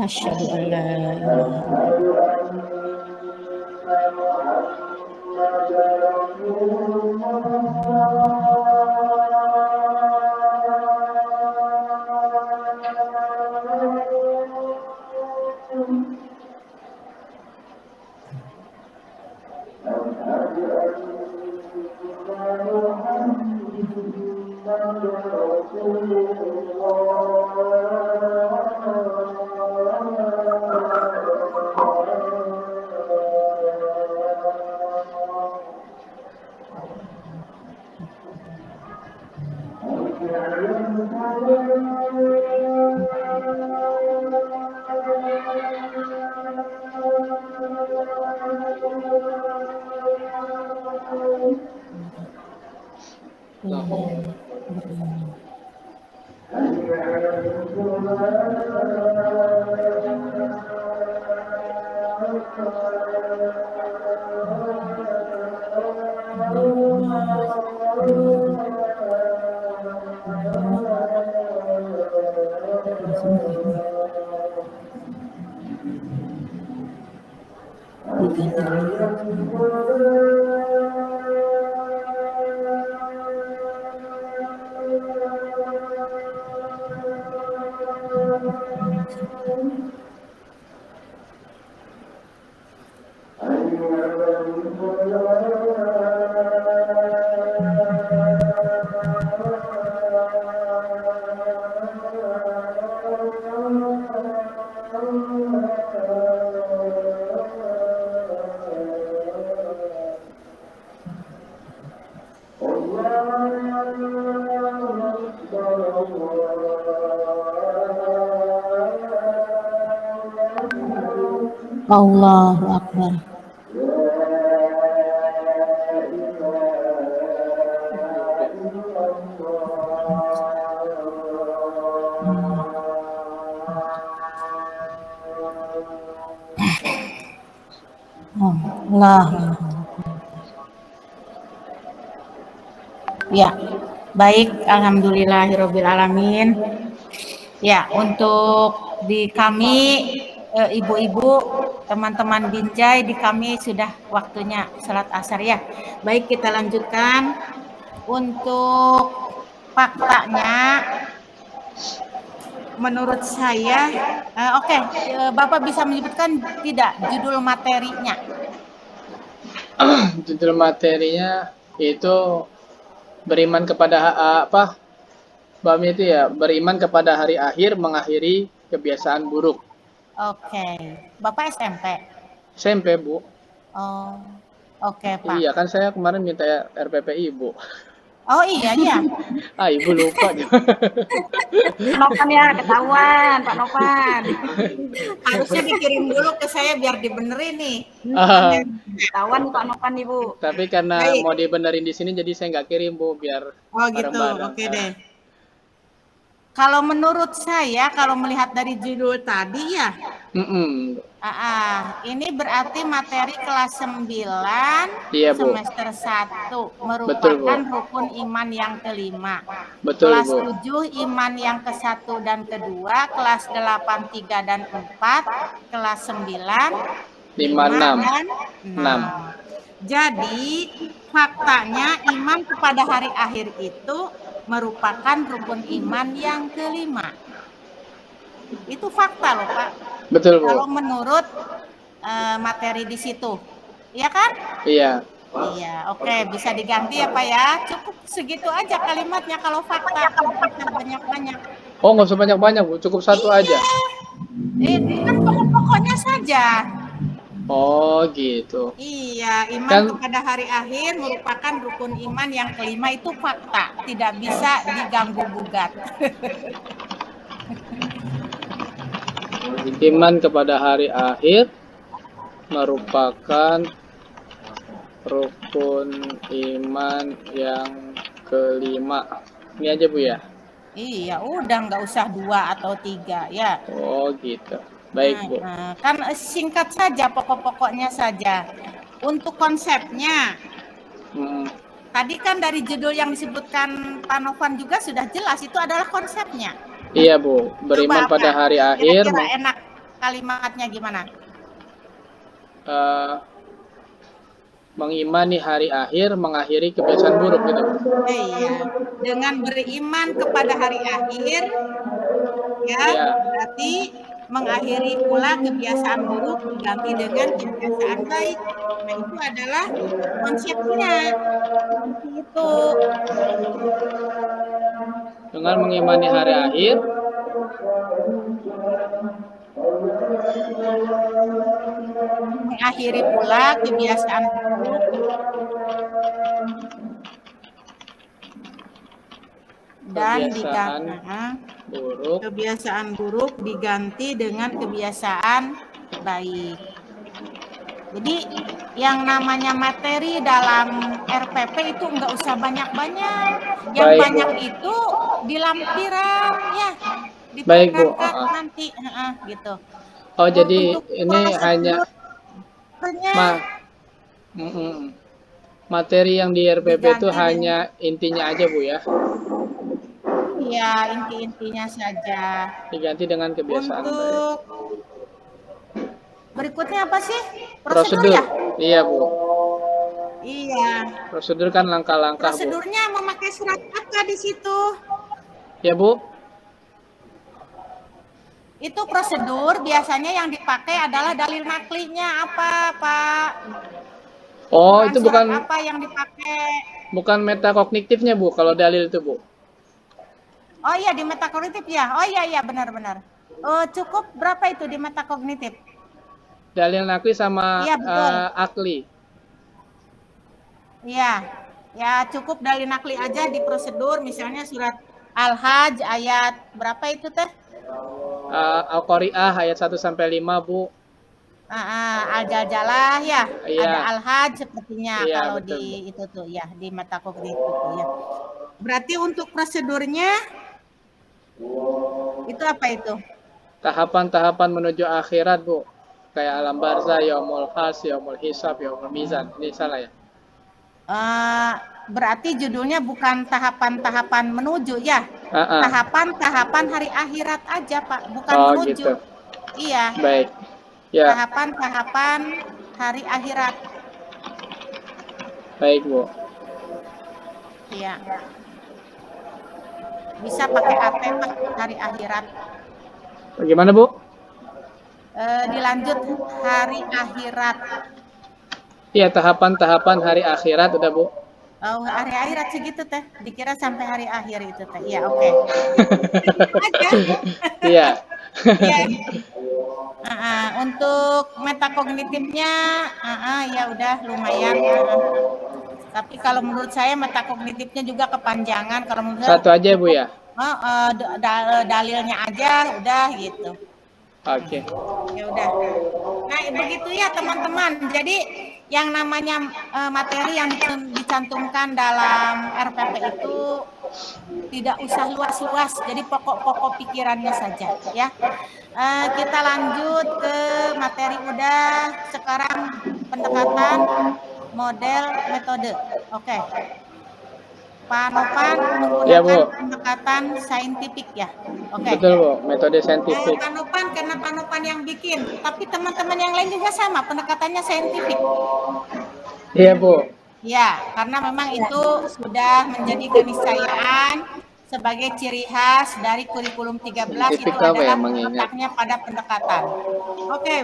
Asyhadu an la ilaha Allahu Akbar. Allah. Ya, baik. Alhamdulillahirabbil alamin. Ya, untuk di kami ibu-ibu, teman-teman Binjai, di kami sudah waktunya salat asar ya. Baik, kita lanjutkan. Untuk faktanya, menurut saya, oke, Bapak bisa menyebutkan tidak judul materinya? Judul materinya itu beriman kepada apa? Bami itu ya, beriman kepada hari akhir, mengakhiri kebiasaan buruk. Oke, Bapak SMP? SMP, Bu. Oh, oke Pak. Iya, kan saya kemarin minta RPPI, Bu. Oh iya, iya. Ibu lupa. Pak Novan ya, ketahuan Pak Novan. Harusnya dikirim dulu ke saya biar dibenerin nih. Ketahuan Pak Novan Ibu. Tapi karena Baik. mau dibenerin di sini, jadi saya nggak kirim, Bu, biar Oh gitu, bareng-bareng. oke deh. Kalau menurut saya, kalau melihat dari judul tadi ya, ini berarti materi kelas 9 Iya, Bu. semester 1 merupakan Betul, Bu. rukun iman yang kelima. Betul, Kelas Bu. 7 iman yang ke-1 dan kedua, kelas 8 3 dan 4, kelas 9 5, 6. dan 6. Jadi faktanya iman kepada hari akhir itu merupakan rukun iman yang kelima. Itu fakta loh Pak. Betul, Bu. Kalau menurut materi di situ, iya kan? Iya. Iya, oke, bisa diganti ya Pak ya. Cukup segitu aja kalimatnya kalau fakta, tidak usah banyak-banyak. Oh, nggak usah banyak-banyak, Bu. Cukup satu aja. Kan pokok-pokoknya saja. Oh, gitu. Iya, iman Kan- kepada hari akhir merupakan rukun iman yang kelima, itu fakta, tidak bisa diganggu gugat. Iman kepada hari akhir merupakan rukun iman yang kelima. Ini aja, Bu, ya? Iya, udah nggak usah 2 atau 3 ya. Oh, gitu. Baik, Bu. Kan singkat saja, pokok-pokoknya saja. Untuk konsepnya, tadi kan dari judul yang disebutkan Pak Novan juga sudah jelas, itu adalah konsepnya. Iya, Bu. Beriman Coba, pada Kak, hari akhir. Kira-kira enak kalimatnya gimana? Mengimani hari akhir, mengakhiri kebiasaan buruk, gitu. Iya, dengan beriman kepada hari akhir, ya, Iya. berarti mengakhiri pula kebiasaan buruk diganti dengan kebiasaan baik. Nah, itu adalah konsepnya. Seperti itu. Dengan mengimani hari akhir, mengakhiri pula kebiasaan buruk dan kebiasaan buruk diganti dengan kebiasaan baik. Jadi yang namanya materi dalam RPP itu nggak usah banyak-banyak. Yang Baik, banyak Bu. itu di lampiran ya, Baik, Bu. diperkenalkan nanti gitu. Oh, jadi Untuk ini hanya materi yang di RPP itu diganti hanya intinya aja, Bu, ya? Iya, inti-intinya saja. Diganti dengan kebiasaan baik. Untuk berikutnya apa sih? Prosedur. Ya? Iya, Bu. Iya. Prosedur kan langkah-langkah, Bu. Prosedurnya memakai surat apa di situ? Ya, Bu. Itu prosedur biasanya yang dipakai adalah dalil naklinya apa, Pak? Oh, itu surat bukan apa yang dipakai? bukan metakognitifnya, Bu, kalau dalil itu, Bu. Oh iya, di metakognitif ya. Oh iya benar-benar. Cukup berapa itu di metakognitif? Dalil nakli sama Iya, betul. akli. Iya. Ya, cukup dalil nakli aja di prosedur, misalnya surat Al-Hajj ayat berapa itu teh? Al-Qari'ah ayat 1 sampai 5, Bu. Al-Jaljalah ya, Iya. ada Al-Hajj sepertinya Iya, kalau betul, di itu tuh ya, di mata kognitif tuh ya. Berarti untuk prosedurnya itu apa itu? Tahapan-tahapan menuju akhirat, Bu. Kayak alam barzah, yaumul has, yaumul hisab, yaumul mizan. Ini salah ya? Berarti judulnya bukan tahapan-tahapan menuju ya, Ah. tahapan-tahapan hari akhirat aja Pak, bukan Oh, menuju. gitu. Iya, Baik. Ya, tahapan-tahapan hari akhirat. baik, Bu. Iya. Bisa pakai AT Pak, hari akhirat. Bagaimana, Bu? Dilanjut hari akhirat. Iya, tahapan-tahapan hari akhirat udah, Bu. Oh, hari akhirat segitu teh. Dikira sampai hari akhir itu teh. Iya, oke. Aja. Iya. Iya. Untuk metakognitifnya, ya udah lumayan. Tapi kalau menurut saya metakognitifnya juga kepanjangan. Kalau menurut saya Satu aja, Bu ya? dalilnya aja udah gitu. Oke. Ya udah. Nah, begitu ya teman-teman. Jadi yang namanya materi yang dicantumkan dalam RPP itu tidak usah luas-luas. Jadi pokok-pokok pikirannya saja ya. Kita lanjut ke materi udah. Sekarang pendekatan, model, metode. Oke. Pak Nopan Ya, menggunakan Bu. pendekatan saintifik ya. Oke. Betul, Bu. Metode saintifik. Pak Nopan karena Pak Nopan yang bikin, tapi teman-teman yang lain juga sama pendekatannya saintifik. Iya, Bu. Ya, karena memang itu sudah menjadi keniscayaan sebagai ciri khas dari kurikulum 13 itu Saintifik apa ya, adalah mengingat? letaknya pada pendekatan. Oke.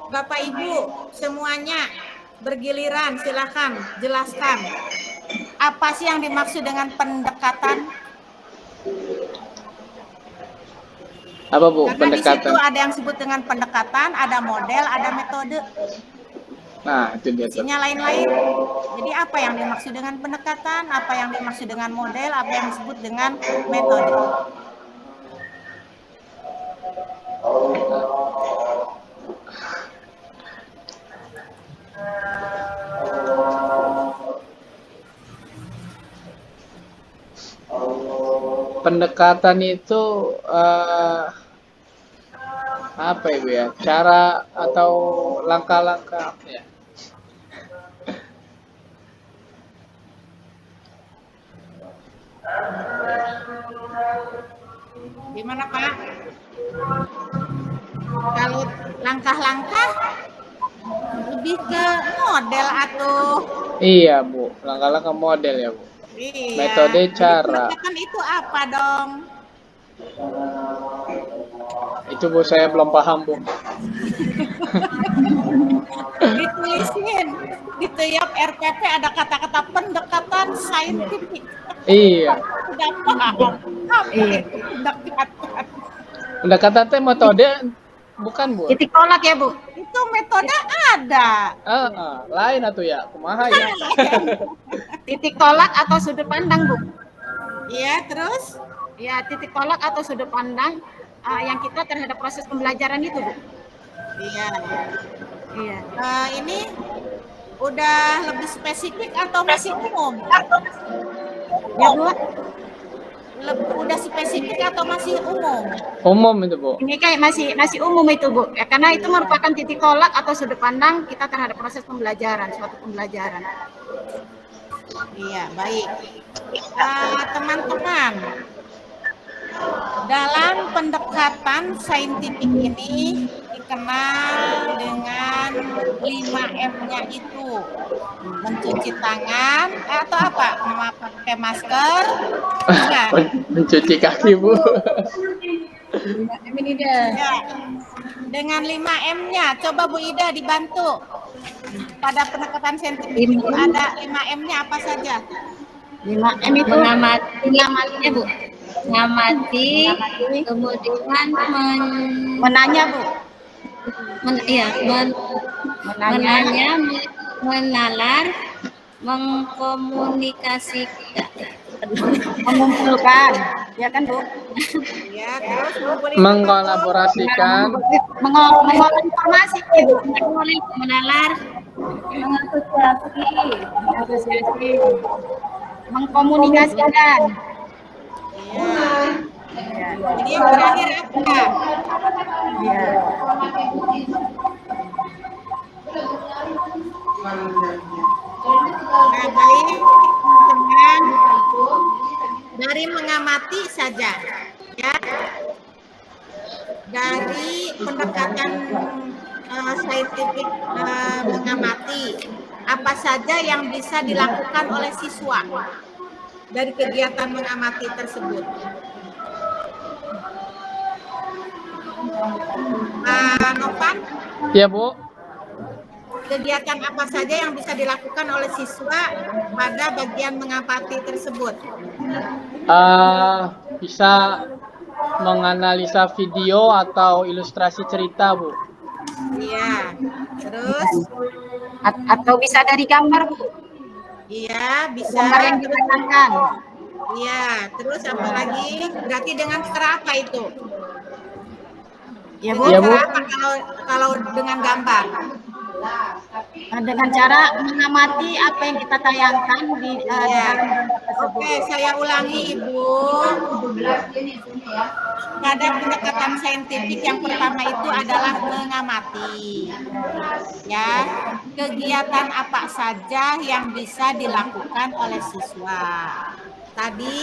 Bapak Ibu semuanya bergiliran, silakan jelaskan. Apa sih yang dimaksud dengan pendekatan? Apa, Bu? Karena di situ Pendekatan. ada yang disebut dengan pendekatan, ada model, ada metode. Nah, itu dia tuh. Isinya lain-lain. Jadi apa yang dimaksud dengan pendekatan, apa yang dimaksud dengan model, apa yang disebut dengan metode. Pendekatan itu apa Ibu ya? Cara atau langkah-langkah ya? Gimana Pak? Kalau langkah-langkah lebih ke model atau Iya Bu, langkah-langkah model ya Bu. iya. Metode cara. Pendekatan itu apa dong? Itu Bu saya belum paham Bu. Ditulisin di tiap RPP ada kata-kata pendekatan saintifik. Iya. Tidak paham. Apa itu pendekatan? Pendekatan teh metode bukan Bu. Titik tolak ya Bu. Itu metode ada. Lain atau ya, kumaha ya. Titik tolak atau sudut pandang Bu. Iya, terus? Ya, titik tolak atau sudut pandang yang kita terhadap proses pembelajaran itu Bu. Iya. Iya. Ini udah lebih spesifik atau masih umum? Ya Bu, Udah spesifik atau masih umum? Umum itu Bu. ini kayak masih umum itu Bu. Ya, karena itu merupakan titik tolak atau sudut pandang kita terhadap proses pembelajaran, suatu pembelajaran. Iya, baik. Teman-teman, dalam pendekatan saintifik ini dikenal dengan 5M-nya itu. Mencuci tangan atau apa? Memakai masker? Enggak. Mencuci kaki Bu. Ini dia. Ya. Dengan 5M-nya, coba Bu Ida dibantu. Pada pendekatan saintifik itu ada 5M-nya apa saja? 5M itu mengamati Bu. Mengamati, kemudian menanya Bu. menanya, menalar, mengkomunikasikan, Mengumpulkan, ya kan Bu? Ya. Ya, terus ngumpulin apa, Bu? Mengkolaborasikan, mengolah informasi, Ibu. Menalar. Asosiasi. Mengkomunikasikan. Iya. Jadi yang terakhir apa? Iya. Nah, baik, teman-teman, dari mengamati saja, ya, dari pendekatan saintifik mengamati apa saja yang bisa dilakukan oleh siswa dari kegiatan mengamati tersebut. Novan, ya Bu. kegiatan apa saja yang bisa dilakukan oleh siswa pada bagian mengamati tersebut? Bisa menganalisa video atau ilustrasi cerita, Bu. Iya, terus? Atau bisa dari gambar, Bu. Iya, bisa. Gambar yang ditayangkan. Iya, terus apa lagi? Berarti dengan cara apa itu? Ya, Bu. Ya, Bu. Cara apa kalau dengan gambar? Dengan cara mengamati apa yang kita tayangkan di dalam gambar tersebut. Oke, saya ulangi, Ibu. Pada pendekatan saintifik yang pertama itu adalah mengamati. Ya, kegiatan apa saja yang bisa dilakukan oleh siswa. Tadi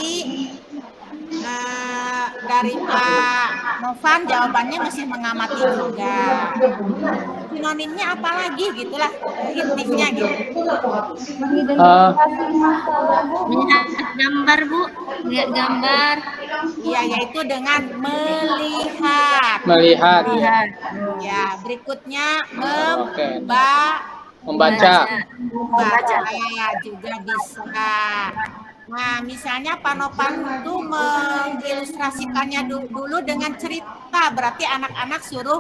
dari Pak Novan jawabannya masih mengamati juga. Sinonimnya apa lagi gitulah intinya gitu. Melihat gambar, Bu. Lihat gambar. Iya, yaitu dengan melihat. Melihat. Ya, berikutnya Oke. membaca Membaca. juga bisa. Nah, misalnya Pak Novan itu mengilustrasikannya dulu dengan cerita, berarti anak-anak suruh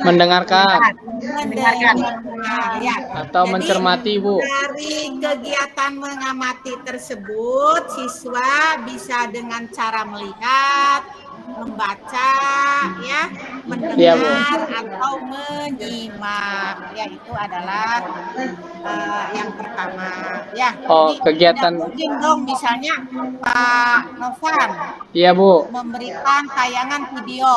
Mendengarkan ya. atau Jadi, mencermati, Bu. dari kegiatan mengamati tersebut, siswa bisa dengan cara melihat, membaca, ya, mendengar atau menyimak. Ya, itu adalah yang pertama. Ya. Oh, Jadi, kegiatan. tidak mungkin dong misalnya Pak Novan Iya, Bu. memberikan tayangan video.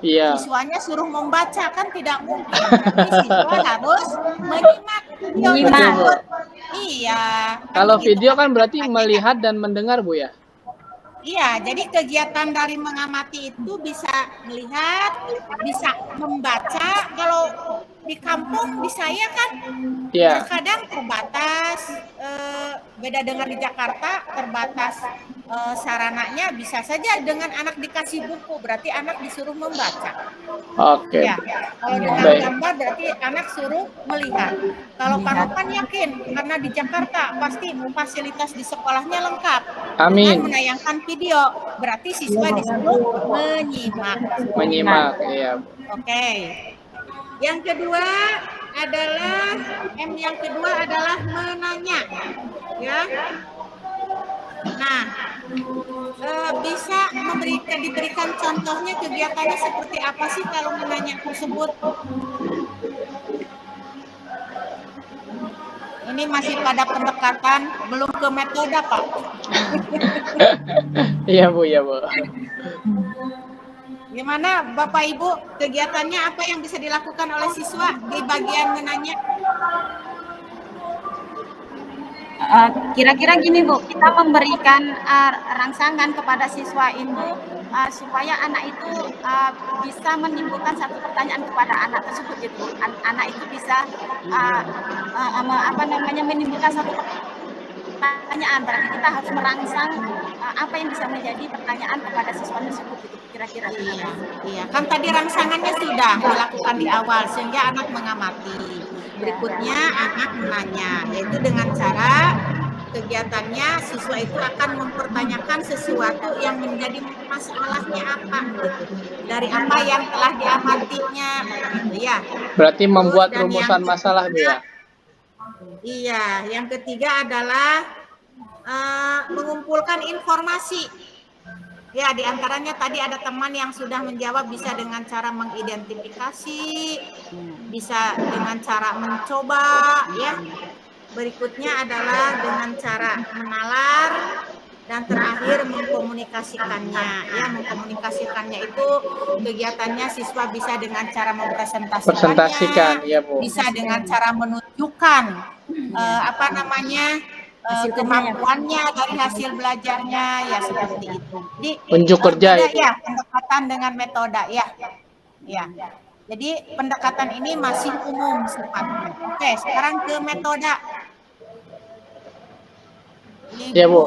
Iya. Siswanya suruh membaca, kan tidak mungkin. Berarti siswa harus menyimak video tersebut. Iya. Kalau begitu video kan kan berarti makanya. melihat dan mendengar, Bu ya? Iya, jadi kegiatan dari mengamati itu bisa melihat, bisa membaca. Kalau di kampung di saya kan Iya. terkadang terbatas, beda dengan di Jakarta, terbatas sarananya. Bisa saja dengan anak dikasih buku, berarti anak disuruh membaca. Oke. Ya, kalau dengan Baik. gambar berarti anak suruh melihat. Kalau Pak Novan yakin, karena di Jakarta pasti fasilitas di sekolahnya lengkap. Amin. Dengan menayangkan video, berarti siswa disuruh menyimak. Menyimak, iya. Oke. Yang kedua adalah menanya, ya. Nah, bisa diberikan contohnya kegiatannya seperti apa sih kalau menanya tersebut? Ini masih pada pendekatan, belum ke metode, Pak. Iya, Bu, ya, Bu. Gimana Bapak Ibu, kegiatannya apa yang bisa dilakukan oleh siswa di bagian menanya? Kira-kira gini, Bu, kita memberikan rangsangan kepada siswa itu supaya anak itu bisa menimbulkan satu pertanyaan kepada anak tersebut gitu. Anak itu bisa menimbulkan satu pertanyaan. Berarti kita harus merangsang apa yang bisa menjadi pertanyaan kepada siswa tersebut gitu. Kira-kira. Iya, kan tadi rangsangannya sudah dilakukan di awal sehingga anak mengamati. Berikutnya anak menanya, yaitu dengan cara kegiatannya siswa itu akan mempertanyakan sesuatu yang menjadi masalahnya apa gitu. Dari apa yang telah diamatinya gitu ya. Berarti membuat Dan rumusan yang masalah, Bu ya? Iya, yang ketiga adalah mengumpulkan informasi. Ya, di antaranya tadi ada teman yang sudah menjawab bisa dengan cara mengidentifikasi, bisa dengan cara mencoba, ya. Berikutnya adalah dengan cara menalar, dan terakhir mengkomunikasikannya. Ya, mengkomunikasikannya itu kegiatannya siswa bisa dengan cara Presentasikan, mempresentasikannya, ya Bu. bisa dengan cara menunjukkan kemampuannya dari hasil belajarnya, ya seperti itu. Jadi Unjuk kerja beda itu. ya pendekatan dengan metode ya. Ya. Jadi pendekatan ini masih umum sifatnya. Oke, sekarang ke metode. Ibu Ya, Bu.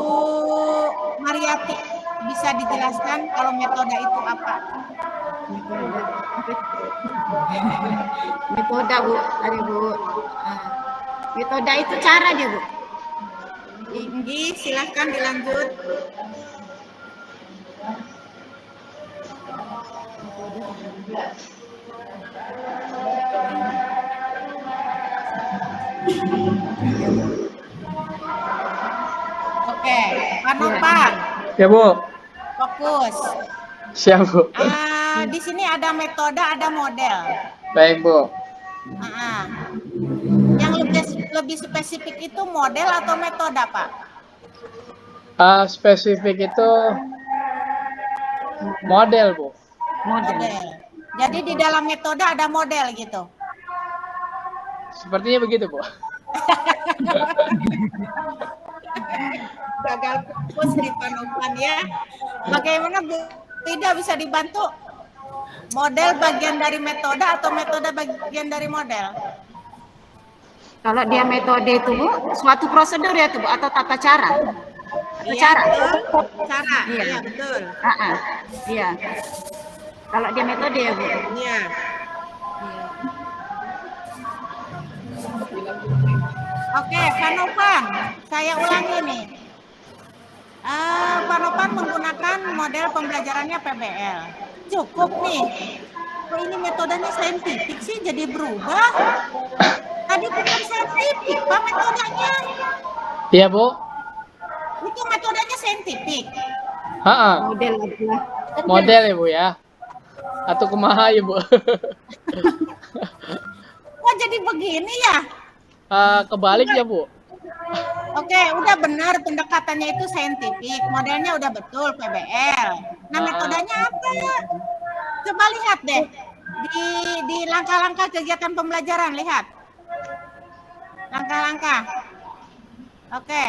Mariati, bisa dijelaskan kalau metode itu apa? Metode Bu, tadi Bu. Metode itu cara dia Bu. Inggi, silahkan dilanjut. Oke, Pak Nopan, Ya Bu. fokus. Siap Bu. Di sini ada metode, ada model. Baik Bu. Yang lebih spesifik itu model atau metode, Pak? Spesifik itu model Bu. Model. Jadi di dalam metode ada model gitu. Sepertinya begitu Bu. Gagal fokus di Pak Nopan ya. Bagaimana Bu Ida bisa dibantu? Model bagian dari metode atau metode bagian dari model? Kalau dia metode itu Bu, suatu prosedur ya Bu atau tata cara? Iya, Cara. betul. Cara. Iya. Iya, betul. Iya. Kalau dia metode ya Bu. Iya. Oke, Pak Nopan, saya ulangi nih. Pak Nopan menggunakan model pembelajarannya PBL. Cukup nih. Kok ini metodenya saintifik sih jadi berubah? Tadi bukan saintifik, Pak, metodenya. Iya Bu. Itu metodenya saintifik. Model adalah Model ya Bu ya. Atau kumaha ya Bu. Kok jadi begini ya? Kebalik ya Bu. Oke, udah benar pendekatannya itu saintifik, modelnya udah betul PBL. Nah, metodenya apa? Coba lihat deh di langkah-langkah kegiatan pembelajaran, lihat langkah-langkah. Oke,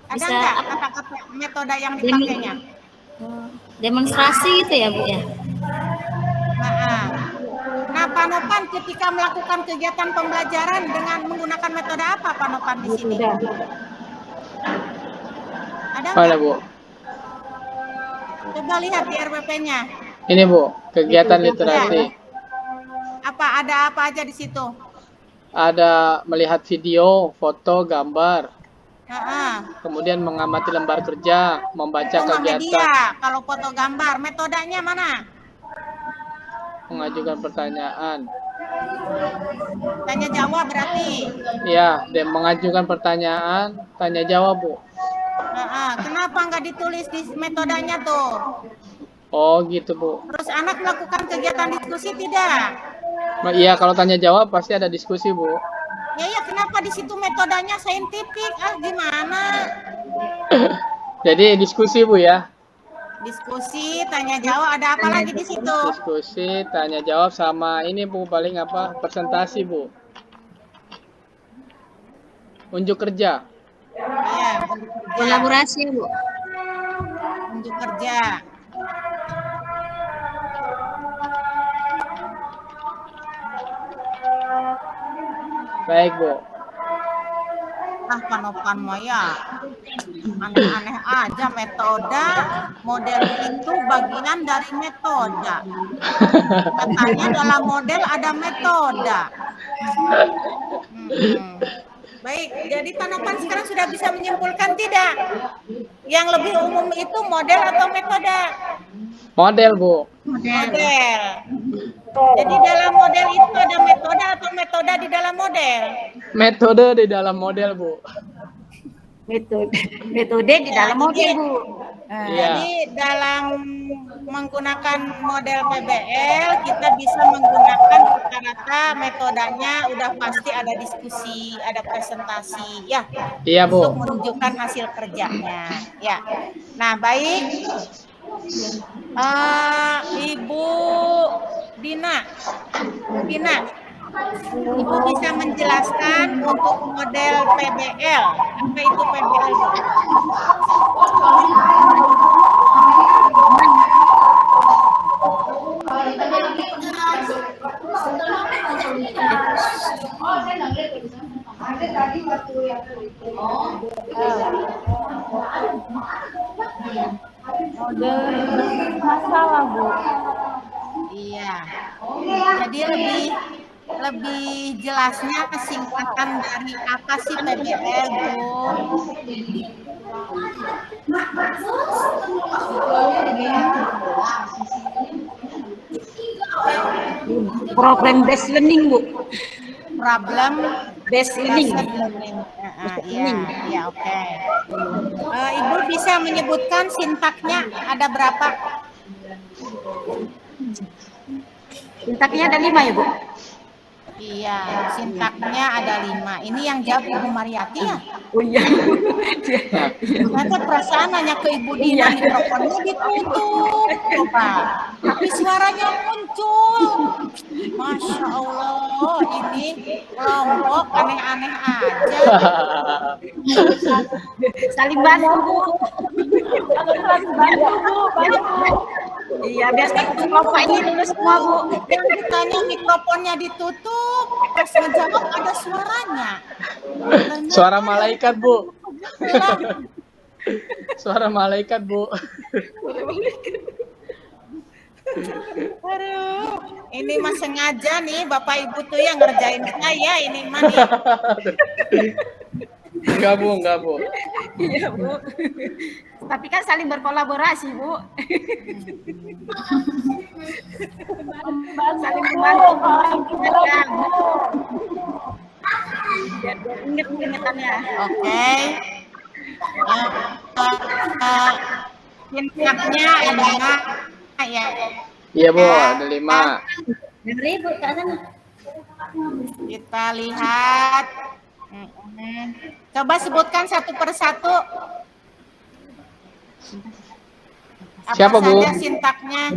ada Bisa nggak apa? kata-kata metode yang dipakainya? Demonstrasi gitu ya Bu ya. Nah, Pak Nopan ketika melakukan kegiatan pembelajaran dengan menggunakan metode apa, Pak Nopan di sini? Ada Mana nggak? Bu? Coba lihat di RPP-nya. Ini Bu, kegiatan literasi. Ada apa aja di situ? Ada melihat video, foto, gambar. Kemudian mengamati lembar kerja, membaca Itu kegiatan, media. Kalau foto gambar, metodenya mana? mengajukan pertanyaan. Tanya jawab berarti. Ya, dan mengajukan pertanyaan, tanya jawab Bu. Kenapa nggak ditulis di metodenya tuh? Oh gitu Bu. Terus anak melakukan kegiatan diskusi tidak? Iya, kalau tanya jawab pasti ada diskusi Bu. Ya, kenapa di situ metodenya saintifik? Gimana? Jadi diskusi Bu ya. Diskusi, tanya jawab, ada apa lagi di situ? Diskusi, tanya jawab sama ini Bu, paling apa? Presentasi Bu. Unjuk kerja. Iya, Kolaborasi ya Bu. unjuk kerja. Baik Bu. Pak Nopan Maya, aneh-aneh aja metode, model itu bagian dari metode. Katanya dalam model ada metode. Baik, jadi Pak Nopan sekarang sudah bisa menyimpulkan tidak? Yang lebih umum itu model atau metode? Model Bu. Model. Jadi dalam model itu ada metode atau metode di dalam model? Metode di dalam model Bu. metode di dalam model Bu. Iya. Jadi dalam menggunakan model PBL kita bisa menggunakan rata-rata metodenya udah pasti ada diskusi, ada presentasi ya Iya, untuk Bu. menunjukkan hasil kerjanya ya. Nah, baik. Ibu Dina, Ibu bisa menjelaskan untuk model PBL. Apa itu PBL, Bu? Model masalah, Bu. Iya. Jadi lebih jelasnya singkatan dari apa sih PBL, Bu? Program based learning, Bu. Problem Based based learning. learning. Iya, oke. Ibu bisa menyebutkan sintaknya ada berapa? Sintaknya ada 5 ya, Bu? Iya, sintaknya ada 5. Ini yang jawab Ibu Mariati ya? Oh iya. Ternyata perasaan nanya ke Ibu Dina, mikrofonnya ditutup. Coba. Tapi suaranya muncul. Masya Allah, ini kelompok aneh-aneh aja. Saling bantu, Bu. Iya, biar satu kelompok ini lulus semua, Bu. Yang ditanya mikrofonnya ditutup, pas ngejawab ada suaranya. Suara malaikat, Bu. Suara malaikat, Bu. Aduh, ini mah sengaja nih Bapak Ibu tuh yang ngerjain saya ini mah nih. Enggak, Bu, enggak, Bu. Iya, Bu. Tapi kan saling berkolaborasi, Bu. Saling membantu, mengingatkan. Biar ingat ingatannya. Oke. Sintaknya adalah ya. Iya, Bu, ada 5. Ribut Kak sana. Kita lihat. Coba sebutkan satu persatu. Apa Siapa, Bu? saja sintaknya?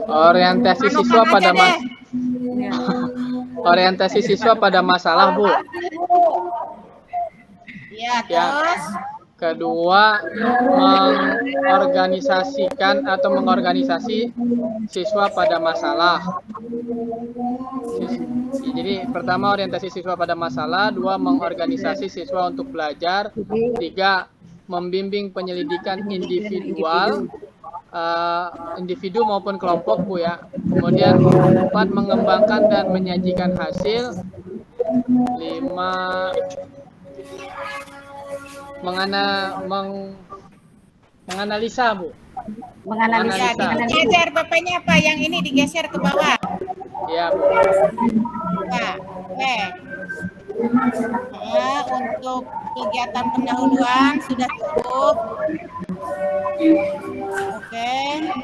Orientasi siswa Manukan pada aja deh. orientasi siswa pada masalah, Bu. Ya, Ya. terus Kedua, mengorganisasikan atau mengorganisasi siswa pada masalah. Jadi pertama orientasi siswa pada masalah, 2 mengorganisasi siswa untuk belajar, 3 membimbing penyelidikan individual, individu maupun kelompok, Bu ya. Kemudian 4 mengembangkan dan menyajikan hasil, 5 menganalisa, Bu. Menganalisa. ya, digeser PP-nya apa? Yang ini digeser ke bawah. Ya, Bu. Nah, oke. Untuk kegiatan pendahuluan sudah cukup.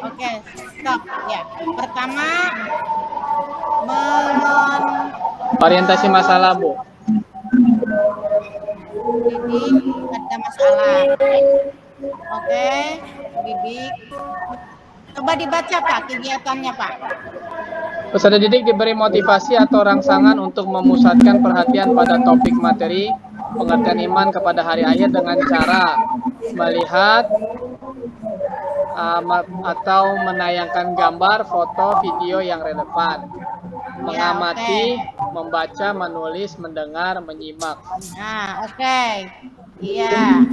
Oke, stop. Ya, pertama Orientasi masalah, Bu. Bidik ada masalah. Oke, Bidik. Coba dibaca Pak kegiatannya Pak. Peserta didik diberi motivasi atau rangsangan untuk memusatkan perhatian pada topik materi pengertian iman kepada hari akhir dengan cara melihat atau menayangkan gambar, foto, video yang relevan, mengamati, membaca, menulis, mendengar, menyimak. Nah, oke. Iya.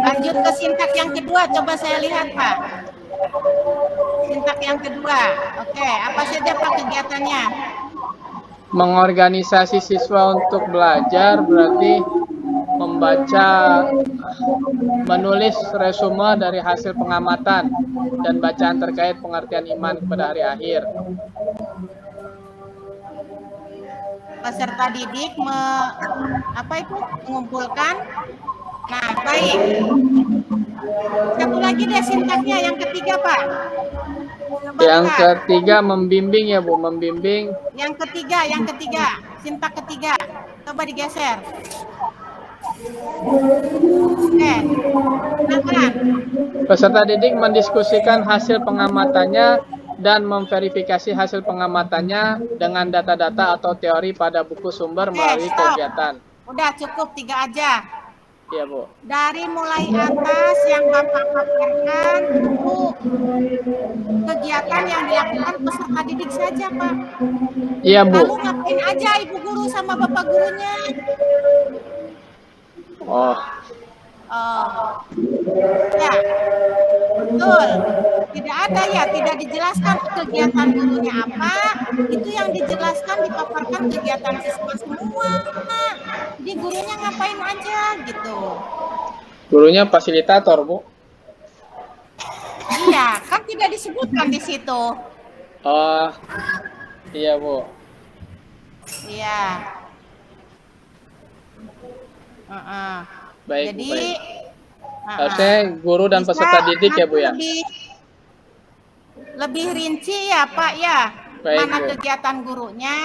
Lanjut ke sintak yang kedua, coba saya lihat Pak. Sintak yang kedua. Oke, apa saja Pak kegiatannya? Mengorganisasi siswa untuk belajar berarti membaca, menulis resume dari hasil pengamatan dan bacaan terkait pengertian iman kepada hari akhir. Peserta didik mengumpulkan Nah, baik. Satu lagi deh sintaknya yang ketiga, Pak. Coba Yang lihat. ketiga membimbing ya Bu, membimbing. Yang ketiga, sintak ketiga. Coba digeser. Oke, silakan. Peserta didik mendiskusikan hasil pengamatannya dan memverifikasi hasil pengamatannya dengan data-data atau teori pada buku sumber Oke, melalui stop. kegiatan. Udah cukup 3 aja. Iya Bu. Dari mulai atas yang Bapak paparkan itu kegiatan yang dilakukan peserta didik saja, Pak. Iya Bu. Lalu ngapain aja Ibu guru sama Bapak gurunya? Oh, Oh, ya, betul. Tidak ada ya, tidak dijelaskan kegiatan gurunya apa. Itu yang dijelaskan dipaparkan kegiatan siswa semua. Jadi gurunya ngapain aja gitu. gurunya fasilitator Bu. Iya, kan tidak disebutkan di situ. Oh, iya Bu. Iya. Baik Bu, Jadi baik. Harusnya guru dan bisa peserta didik ya Bu ya. Lebih rinci ya Pak ya. Baik, Mana Bu. kegiatan gurunya,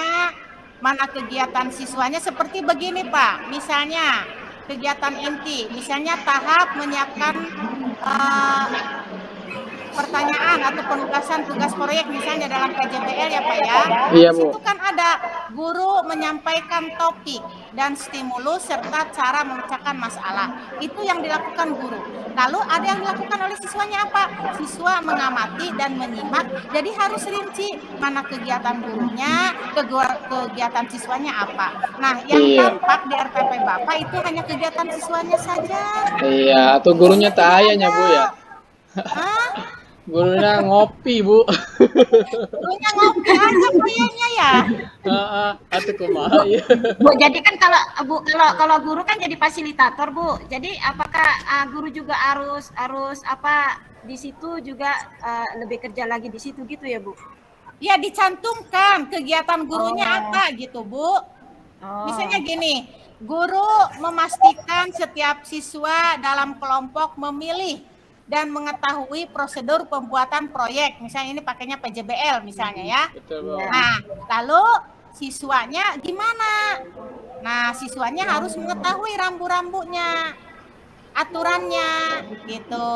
mana kegiatan siswanya seperti begini Pak. Misalnya kegiatan inti, misalnya tahap menyiapkan pertanyaan atau penugasan tugas proyek misalnya dalam PJBL ya Pak ya. Iya, Di situ Bu. kan ada guru menyampaikan topik dan stimulus serta cara memecahkan masalah. Itu yang dilakukan guru. Lalu ada yang dilakukan oleh siswanya apa? Siswa mengamati dan menyimak. Jadi harus rinci mana kegiatan gurunya, kegiatan siswanya apa. Nah, yang Iya. tampak di RPP Bapak itu hanya kegiatan siswanya saja. Iya, atau gurunya tak ayahnya Bu ya. Hah? Gurunya ngopi Bu. Gurunya ngopi aja kayaknya ya. Atau kumaha ya. Bu, jadi kan kalau guru kan jadi fasilitator, Bu. Jadi apakah guru juga harus apa di situ juga lebih kerja lagi di situ gitu ya, Bu? Ya dicantumkan kegiatan gurunya apa gitu, Bu. Oh. Misalnya gini, guru memastikan setiap siswa dalam kelompok memilih dan mengetahui prosedur pembuatan proyek. Misalnya ini pakainya PJBL misalnya ya. Betul Bu. Nah, lalu siswanya gimana? Nah, siswanya harus mengetahui rambu-rambunya, aturannya gitu.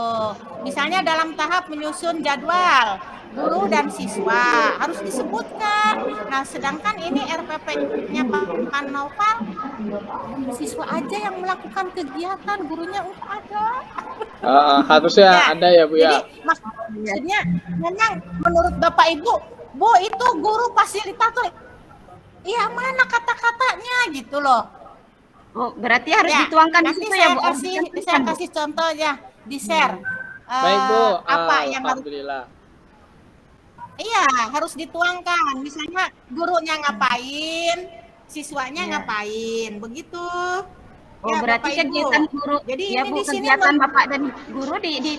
Misalnya dalam tahap menyusun jadwal, guru dan siswa harus disebutkan. Nah, sedangkan ini RPP-nya Pak Noval, siswa aja yang melakukan kegiatan, gurunya enggak ada. Harusnya Ya, ada ya Bu ya. Jadi maksudnya memang menurut Bapak Ibu, Bu itu guru fasilitator. Iya, mana kata-katanya gitu loh. Oh, berarti harus Ya, dituangkan di nanti situ saya ya, Bu. saya kasih contoh ya, di share. Baik Bu. Apa yang harus Alhamdulillah. Iya, harus dituangkan. Misalnya gurunya ngapain, siswanya ngapain, begitu. Oh, Ya, berarti Bapak Ibu. kegiatan guru. Jadi Ya, ini Bu, di sini kegiatan Bapak dan guru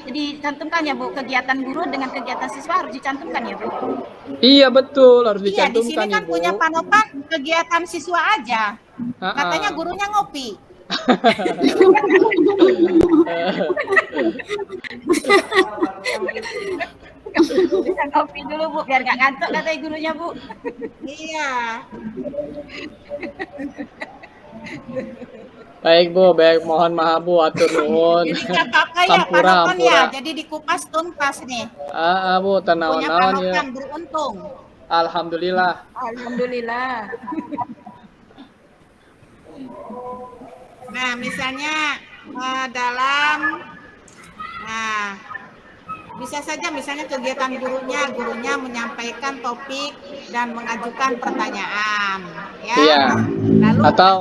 dicantumkan ya, Bu. Kegiatan guru dengan kegiatan siswa harus dicantumkan ya, Bu. Iya betul, harus Iya, di sini dicantumkan kan Ibu. punya panopan kegiatan siswa aja. Katanya gurunya ngopi. Bisa kopi dulu, Bu, biar nggak ngantuk katanya gurunya, Bu. Iya. Baik Bu, baik, mohon maaf Bu, atur nuhun. Jadi nggak apa-apa ya Ampura, panopan ya. ampura. Jadi dikupas tuntas nih. Bu, Punya tanawan-nawan ya. panopan beruntung. Alhamdulillah. Alhamdulillah. Nah, misalnya bisa saja misalnya kegiatan gurunya menyampaikan topik dan mengajukan pertanyaan, ya. Iya. Lalu Atau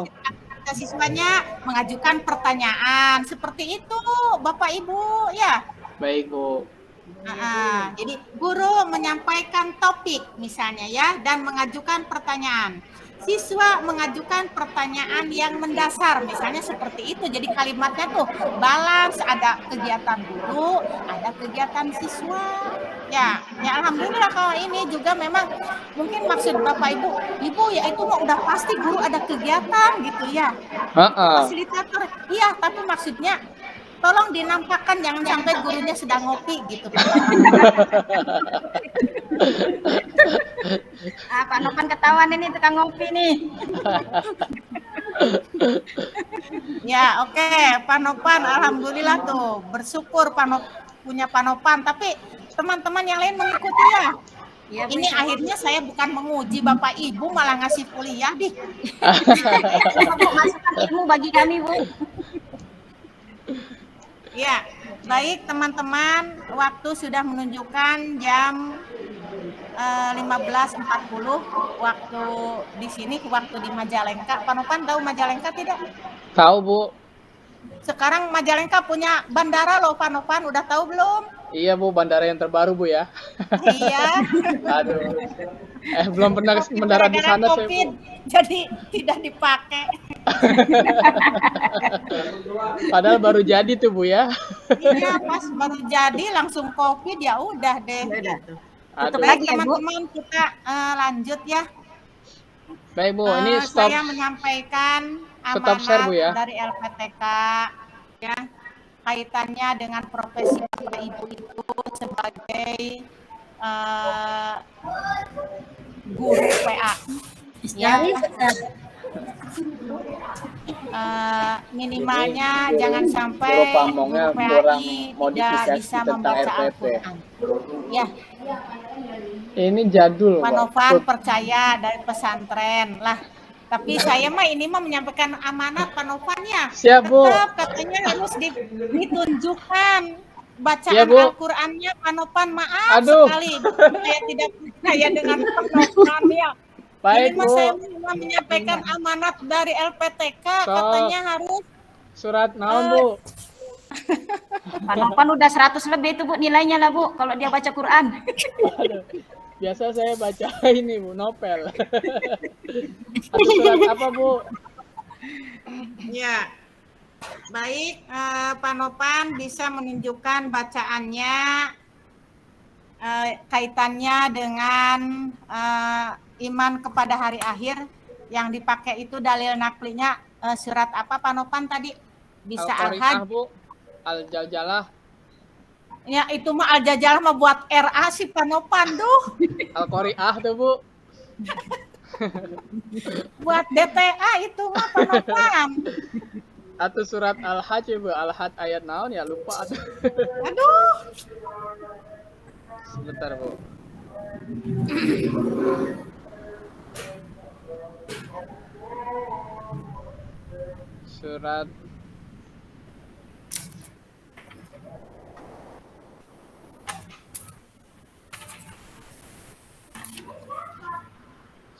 siswanya mengajukan pertanyaan, seperti itu, Bapak Ibu, ya. baik Bu. Jadi guru menyampaikan topik misalnya ya dan mengajukan pertanyaan. siswa mengajukan pertanyaan yang mendasar, misalnya seperti itu. Jadi kalimatnya tuh balance, ada kegiatan guru, ada kegiatan siswa. Ya, ya alhamdulillah kalau ini juga memang mungkin maksud Bapak Ibu ya itu mah udah pasti guru ada kegiatan gitu ya. Itu fasilitator. Iya, tapi maksudnya tolong dinampakkan jangan sampai gurunya sedang ngopi gitu Pak. Pak Nopan ketahuan ini tukang ngopi nih. Ya, oke, Pak Nopan, alhamdulillah tuh, bersyukur punya Pak Nopan, tapi teman-teman yang lain mengikuti ya. Ya, Bu, Ini akhirnya saya bukan menguji Bapak Ibu, malah ngasih kuliah di. Bu, masukan ilmu bagi kami, Bu. Ya, baik teman-teman, waktu sudah menunjukkan jam 15.40 waktu di sini, waktu di Majalengka. Pak Nopan tahu Majalengka tidak? Tahu, Bu. Sekarang Majalengka punya bandara loh, Pak Nopan. Udah tahu belum? Iya, Bu, bandara yang terbaru, Bu ya. Iya. Aduh. Belum pernah mendarat di sana saya, Bu. Jadi tidak dipakai. Padahal baru jadi tuh, Bu ya. Iya, pas baru jadi langsung Covid ya udah deh. Aduh. Baik teman-teman, kita lanjut ya. Baik, Bu, ini stop. Saya menyampaikan Stop share, Bu, ya. dari LPTK ya, kaitannya dengan profesi Bapak Ibu itu sebagai guru PA. Ya, minimalnya jangan sampai guru PAI tidak bisa membaca Al-Quran. Ya. Ini jadul. Pak Novan percaya dari pesantren lah. Tapi saya mah ini mah menyampaikan amanat Pak Novan ya. Siap, Bu. Tetap katanya harus ditunjukkan bacaan ya, Al-Qur'annya Pak Novan. Maaf sekali saya tidak percaya dengan Pak Novan ya. Baik, ini mah saya cuma menyampaikan amanat dari LPTK katanya harus surat naon, Bu. Pak Novan udah 100 lebih itu, Bu, nilainya lah, Bu, kalau dia baca Quran. Biasa saya baca ini, Bu, novel. Atau surat apa, Bu? Ya. Baik, Pak Nopan bisa menunjukkan bacaannya kaitannya dengan iman kepada hari akhir. Yang dipakai itu dalil naklinya surat apa Pak Nopan tadi? Bisa Al-Hajj, Bu. Al-Jaljalah. Ya itu mah Al-Jaljalah mah buat RA sih Pak Nopan tuh. Al-Qari'ah tuh, Bu. Buat DTA itu mah Pak Nopan. Atau surat Al-Hajj, Bu. Al-Hajj ayat naon ya lupa. Aduh. Sebentar, Bu. Surat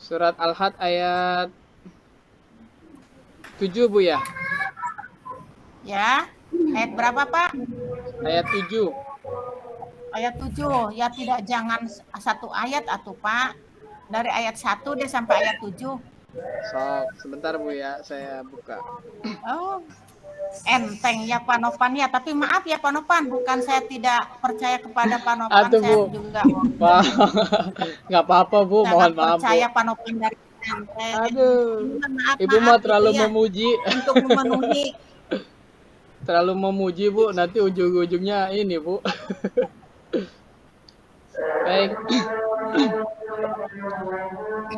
Surat Al-Hajj ayat 7, Bu ya? Ya, ayat berapa, Pak? Ayat 7. Ayat 7. Ya tidak jangan satu ayat atuh, Pak. Dari ayat 1 deh sampai ayat 7. Sok, sebentar, Bu ya, saya buka. Oh. Enteng ya Pak Nopan ya, tapi maaf ya Pak Nopan, bukan saya tidak percaya kepada Pak Nopan, Atuh, saya Bu. juga nggak apa-apa, Bu, mohon maaf, percaya Bu. Pak Nopan dari pesantren. Aduh, maaf, Ibu mah terlalu gitu ya, memuji. untuk memenuhi. Terlalu memuji, Bu, nanti ujung-ujungnya ini, Bu. Baik.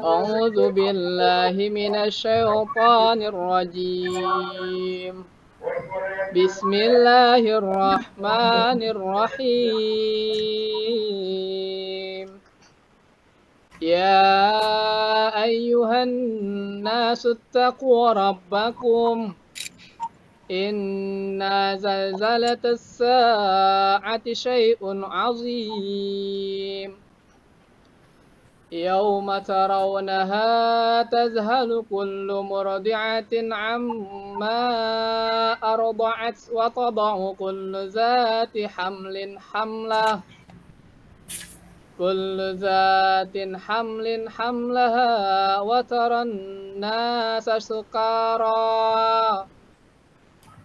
A'udzu billahi minasyaitonir rajim. Bismillahirrahmanirrahim. Ya ayyuhan nasu taqu rabbakum. Inna zalzalatas sa'ati syai'un 'azim. يوم ترونها تذهل كل مرضعة عما أرضعت وتضع كل ذات حمل حمله كل ذات حمل حملها وترى الناس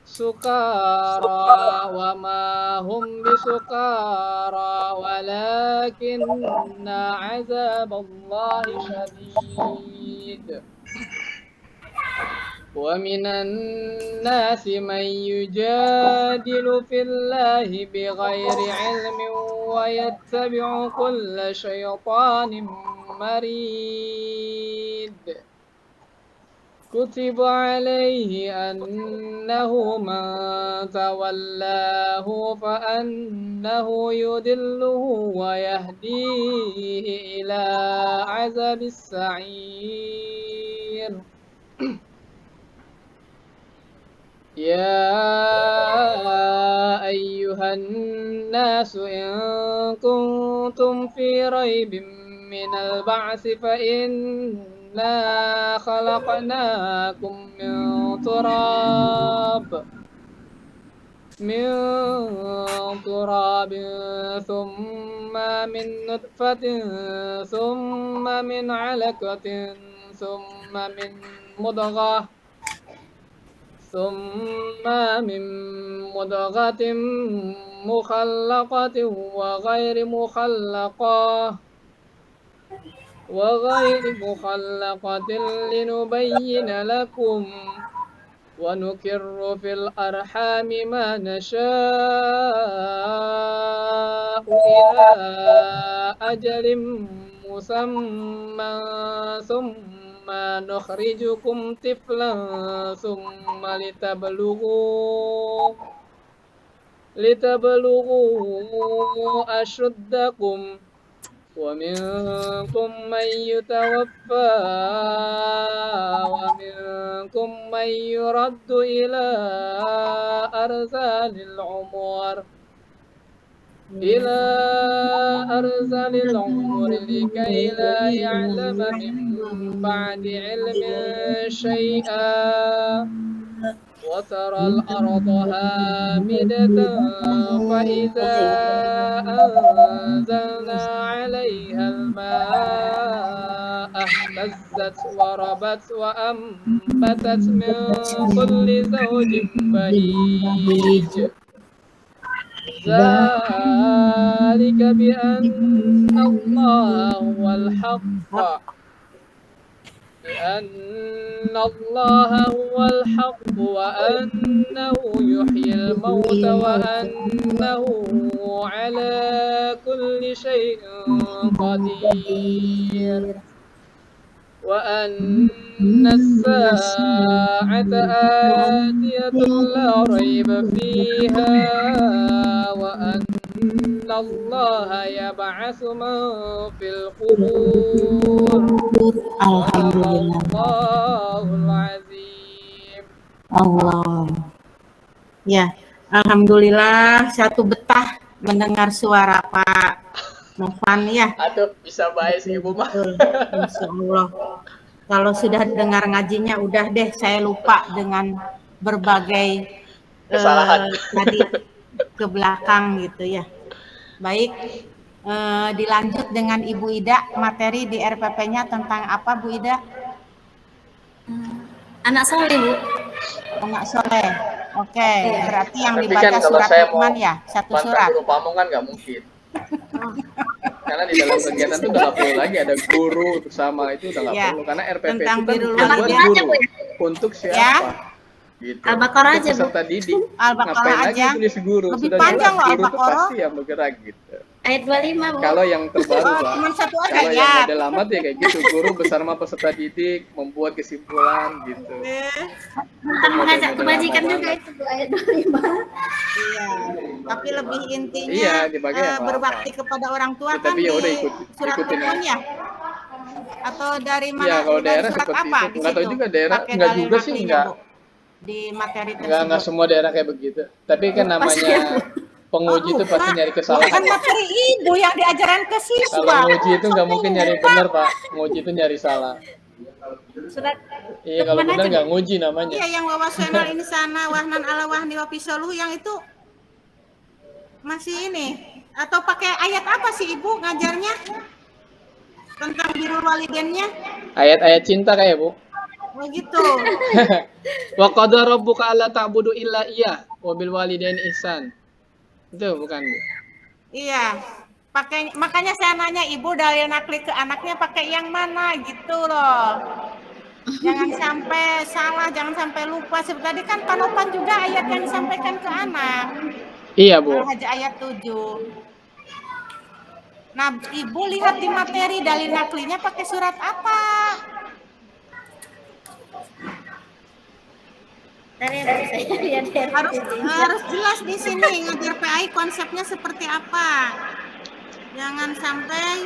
سكارى وما هم بسكارى ولكن عذاب الله شديد ومن الناس من يجادل في الله بغير علم ويتبع كل شيطان مريد كتب عليه أنه من تولاه فأنه يضله ويهديه إلى عذاب السعير يا أيها الناس إن كنتم في ريب من البعث فإنا خلقناكم من تراب ثم من نطفة ثم من علقة ثم من مضغة مخلقة وغير مخلقة لنبين لكم ونكر في الأرحام ما نشاء إلى أجل مسمى ثم نخرجكم طفلا ثم لتبلغوا أشدكم ومنكم من يتوفى ومنكم من يرد إلى أرذل العمر لكي لا يعلم من بعد علم شيئا وترى الأرض هامدة فإذا أنزلنا عليها الماء اهتزت وربت وأنبتت من كل زوج بهيج ذلك بأن الله هو الحق وأنه يحيي الموت وأنه على كل شيء قدير وأن الساعة آتية لا ريب فيها وأن الله يبعث من في القبور Allahul Azim. Allah. Ya, alhamdulillah satu betah mendengar suara Pak Novan ya. Aduh, bisa baik sih Ibu mah. Insya Allah. Kalau sudah dengar ngajinya udah deh saya lupa dengan berbagai kesalahan tadi ke belakang gitu ya. Baik, dilanjut dengan Ibu Ida, materi di RPP-nya tentang apa Bu Ida? Anak soleh, Bu. Anak soleh. Oke, berarti yang tapi dibaca kan kalau surat saya Luqman ya, satu surat. Guru Pamongan nggak mungkin. Karena di dalam kegiatan itu udah nggak perlu lagi ada guru bersama, itu udah nggak perlu karena RPP tentang itu kan Birrul buat Walidain. guru untuk siapa? Ya. Gitu. Al-Baqarah aja, Bu. Peserta didik. Al-Baqarah Ngapain aja. lagi tulis guru? Lebih Sudah panjang jelas loh guru itu Al-Baqarah. pasti yang bergerak gitu. Ayat 25, Bu. Kalau yang terbaru, Oh, Pak. cuma satu aja Kalau ya. yang model lama tuh ya kayak gitu, guru bersama peserta didik membuat kesimpulan gitu. Tentang mengajak kebajikan juga itu, Bu, ayat 25. Iya, tapi lebih intinya Iya, dipakai apa-apa. berbakti kepada orang tua Ya, kan tapi di ya udah surat ikutin Luqman ya? Atau dari mana? Iya, kalau dari daerah surat seperti apa itu. di Nggak tahu situ? juga daerah, Pakai nggak dalil juga sih, naklinya, nggak. Bu, di materi tersebut. Nggak semua daerah kayak begitu. Tapi kan namanya penguji itu pasti nyari kesalahan. Bukan materi ibu yang diajaran ke siswa. Kalau nguji itu nggak mungkin nyari benar, Pak. Nguji itu nyari salah. Surat Iya, kalau Luqman benar aja, nggak Bu. nguji namanya. Iya, yang wawasanal ini sana wahnan ala wahni wa fisoluh yang itu masih ini Atau pakai ayat apa sih Ibu ngajarnya? Tentang birrul walidainnya? Ayat-ayat cinta kayak Bu. Oh gitu. Wa qadara rabbuka alla ta'budu illa iyyah wa bil walidaini ihsan. Itu bukan Bu? Iya. Makanya saya nanya Ibu dari nakli ke anaknya pakai yang mana gitu loh. Jangan sampai salah, jangan sampai lupa. Seperti tadi kan Panopan juga ayat yang disampaikan ke anak. Iya Bu. Al-Hajj ayat 7. Nah, Ibu lihat di materi dalil naklinya pakai surat apa? Harus jelas di sini ngajar PAI konsepnya seperti apa. Jangan sampai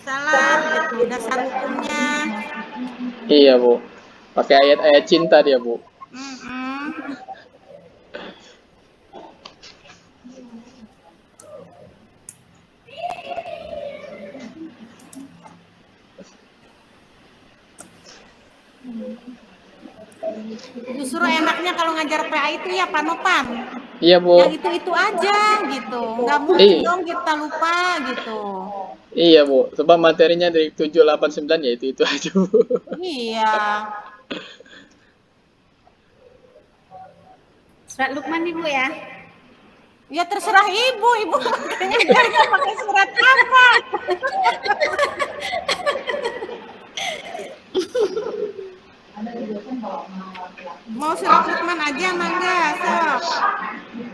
salah gitu dasar hukumnya. Iya Bu. Pakai ayat-ayat cinta dia Bu. Justru enaknya kalau ngajar PA itu ya Panopan. Iya Bu. Yang itu aja gitu. Nggak mungkin dong kita lupa gitu. Iya Bu. Coba materinya dari 789 ya itu aja Bu. Iya. Surat Luqman Ibu ya? Ya terserah Ibu ngajarnya pakai surat apa? Mau surat Luqman aja mangga, sok.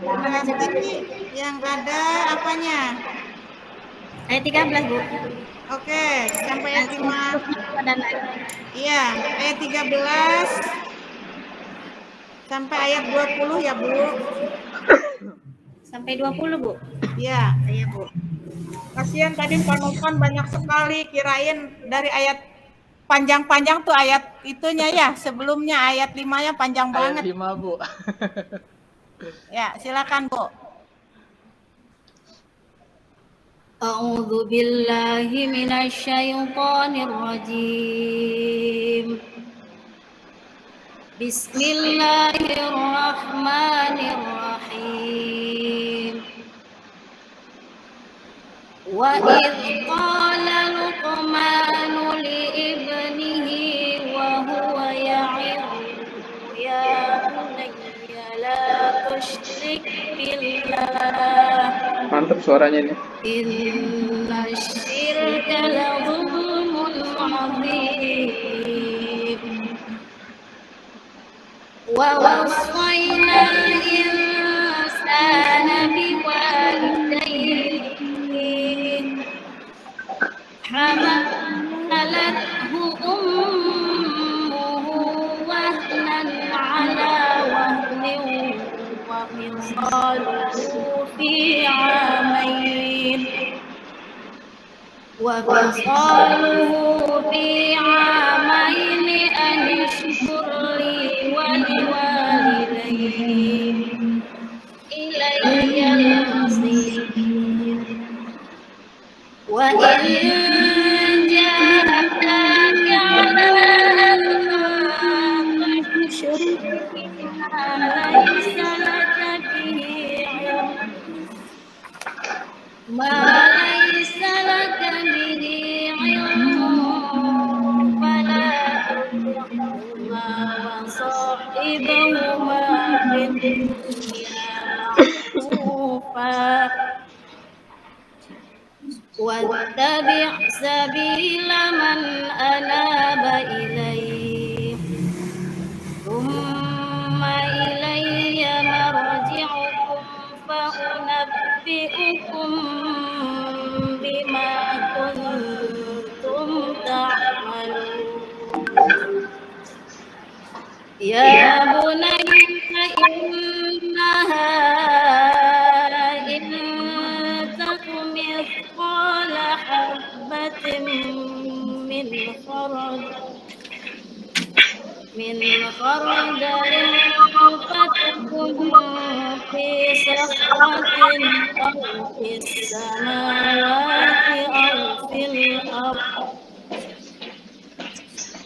Berarti yang ada apanya? Ayat 13 Bu. Oke, sampai ayat 5. Iya, ayat 13 sampai ayat 20 ya Bu. Sampai 20 Bu. Iya. Iya Bu. Kasihan tadi Panopan banyak sekali, kirain dari ayat panjang-panjang tuh ayat itunya ya, sebelumnya ayat 5-nya panjang banget. Ayat 5 Bu. Ya, silakan Bu. A'udzu billahi minasyaitonir rajim. Bismillahirrahmanirrahim. Wa idh qala Luqmanu li ibnihi wa huwa ya'idhu ya bunayya la tusyrik billah. Mantap suaranya nih. Inna syirka la zulmun azim. Wa wassayna al-insana biwalidayhi hamalathu ummuhu wahnan ala wahnin wa fisaluhu fi 'amayn an ishkur li wa liwalidayhi ilayyal masir. Wa in jahadaka 'ala an tusyrika ma laysa laka bihi 'ilm fala tuti'huma wa sahibhuma fid dunya ma'rufa wattabi' sabila man anaba ilayya thumma ilayya marji'ukum fa unabbi'ukum bima kuntum ta'malun. Ya bunayya innaha in takum mithqala habbatin min khardalin fatakun fi sakhratin aw fis samawati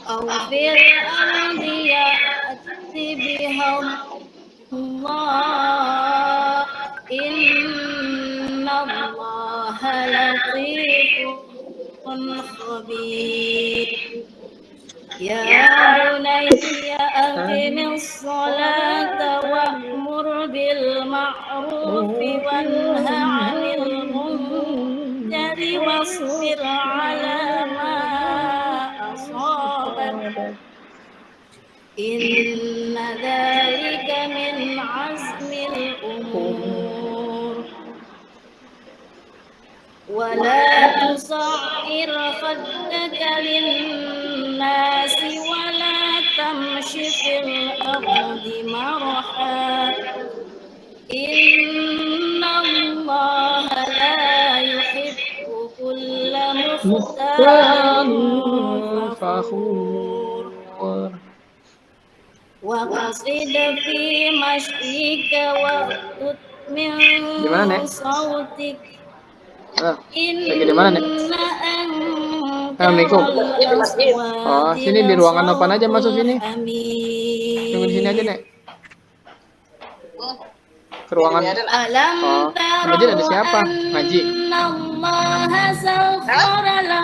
aw fil ardi ya'ti biha Allah inna لطيف خبير يا بني أقم الصلاة وأمر بالمعروف وانه عن المنكر واصبر على ما أصابك إن ذلك من عزم الأمور ولا تصعر خدك للناس ولا تمش في الأرض مرحا إن الله لا يحب كل مختال فخور وقصد في مشيك واغضض من صوتك Lagi di mana nih? Assalamualaikum. Oh, sini di ruangan apa aja masuk sini? Tunggu di sini aja, Nek. Ke ruangan. Oh, di masjid ada siapa? Ngaji.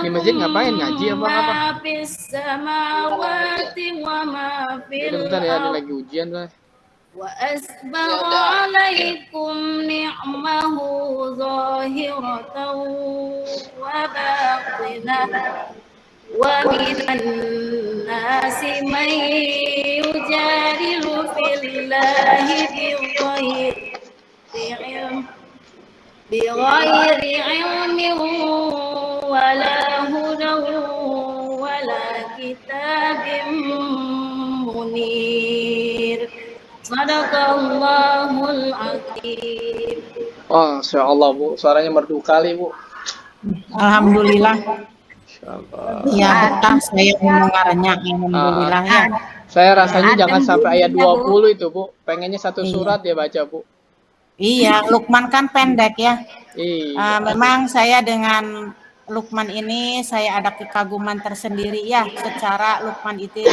Di masjid ngapain? Ngaji apa apa? Bentar ya, ada lagi ujian lah. وأسبغ عليكم نعمه ظاهرة وباطنة ومن الناس من يجادل في الله بغير علم ولا هدى ولا كتاب منير Sadaqallahul Azim. Oh, Masya Allah, Bu. Suaranya merdu kali, Bu. Alhamdulillah. Ya, betah saya mendengarnya. Alhamdulillah ya. Saya rasanya jangan sampai ayat 20 itu, Bu. Pengennya satu surat ya baca, Bu. Iya, Luqman kan pendek ya. Iya. Memang saya dengan Luqman ini saya ada kekaguman tersendiri ya. Secara Luqman itu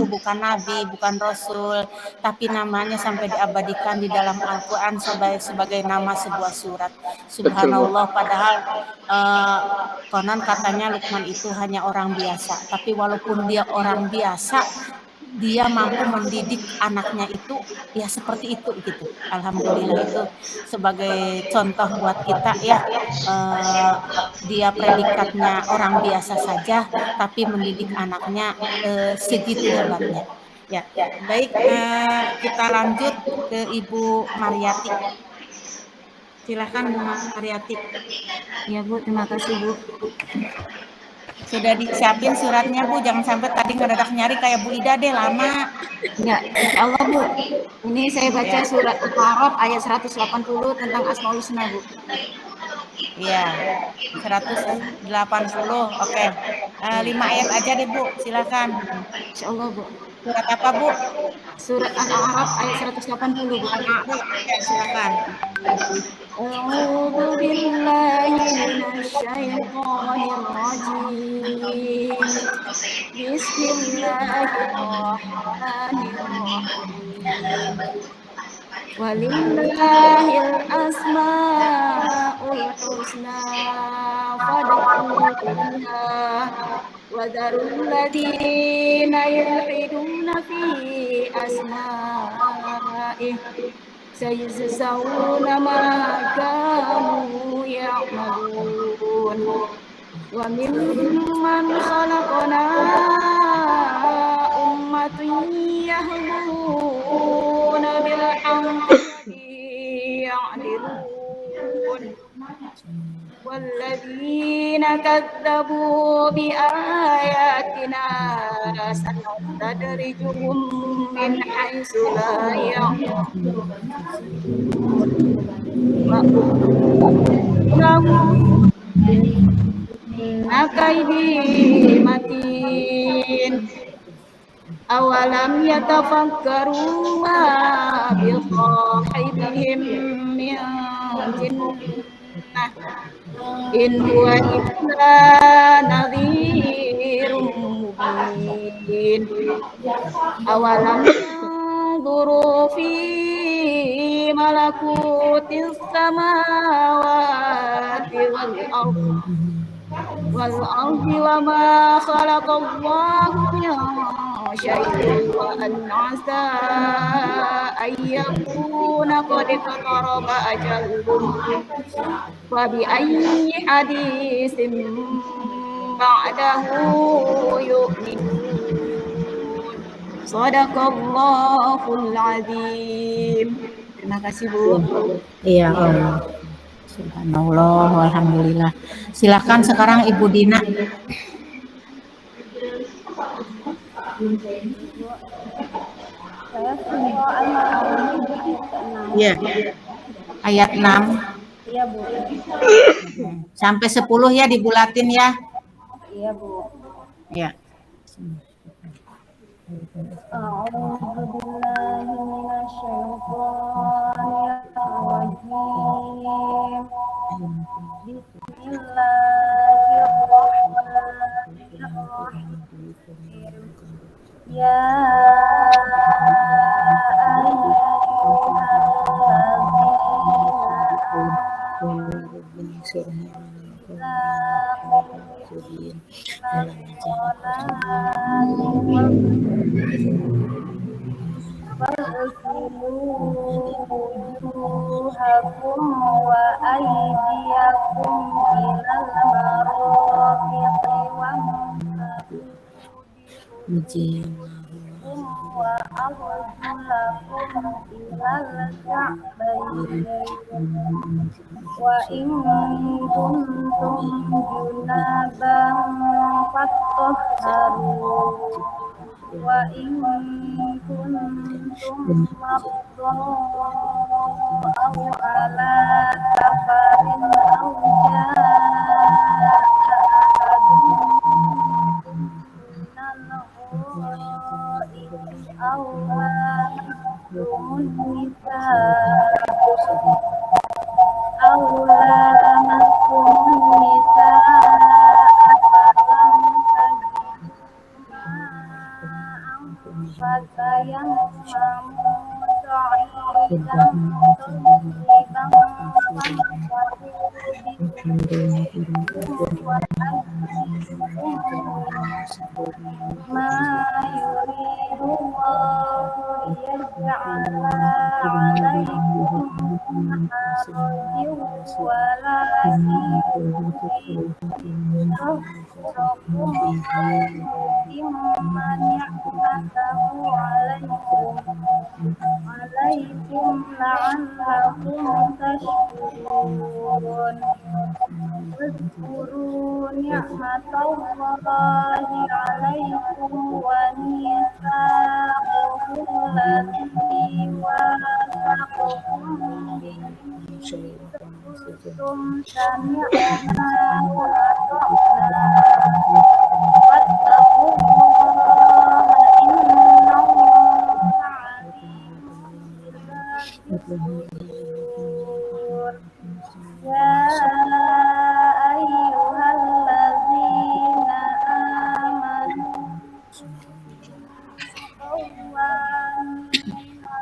bukan nabi, bukan rasul, tapi namanya sampai diabadikan di dalam Al-Qur'an sebagai nama sebuah surat. Subhanallah, padahal konon katanya Luqman itu hanya orang biasa, tapi walaupun dia orang biasa, dia mampu mendidik anaknya itu ya seperti itu gitu. Alhamdulillah, itu sebagai contoh buat kita ya. Dia predikatnya orang biasa saja tapi mendidik anaknya segitu hebatnya ya. Baik, kita lanjut ke Ibu Mariati. Silakan Bu Mariati. Ya Bu, terima kasih Bu. Sudah disiapin suratnya Bu, jangan sampai tadi ngedadak nyari kayak Bu Ida deh, lama. Ya, insya Allah Bu. Ini saya baca surat Al-A'raf ayat 180 tentang Asmaul Husna Bu. Iya, 180. Oke. 5 ayat aja deh Bu, silakan. Insya Allah Bu. Surat apa Bu? Surat Al-A'raf ayat 180 Bu. Oke, silakan. A'udzu billahi minasyaitonir rajim. Bismillahirrahmanirrahim. Walillahil asmaul husna fad'uhu biha wa dharul ladzina yulhiduna fi asma'ihi sayajzawna ma kanu ya'malun wa mimman khalaqna ummatun yahduna bil haqqi ya'dilun walladzina kadzabu bi ayatina sanastadrijuhum min haitsu la ya'lamun akaidi matin awalam yatafakkaru ma bi sahibihim min jinnah in huwa illa nadhirun mubin awalam yanzuru fi ملكوت السماوات والأرض وما خلق الله من شيء وأن عسى أن يكون قد اقترب أجلهم فبأي حديث بعده يؤمنون Sadaqallahul azim. Terima kasih Bu. Iya, Allah. Subhanallah, alhamdulillah. Silakan sekarang Ibu Dina. Saya surah Al-Ma'arij ayat ke-6. Iya. Ayat 6 Iya, Bu. sampai 10 ya dibulatin ya. Iya, Bu. Ya. A'udzu billahi minasyaitonir rajim. Bismillahirrahmanirrahim. Ya wujuhakum wa aydiyakum ilal marafiqi wa arjulakum ilal ka'bayn wa in kuntum junaban fatahharu wa in kuntum marda aw ala safarin aw jaa ahadun minal ghaidi aw lamassumun nisaa aw lamassumun nisaa falam tajidu fatayammamu sa'idan thayyiban ma yuridu Allahu liyaj'ala 'alaykum harajin walakin yuridu yutimma ni'matahu 'alaykum la'allakum tashkurun. Wadhkuru ni'matallahi 'alaykum wa mitsaqahu allati wathaqakum bihi qultum sami'na wa ata'na wattaqullaha innallaha 'alimun bidzalimin. Ya ayyuhalladzina amanu qawwamina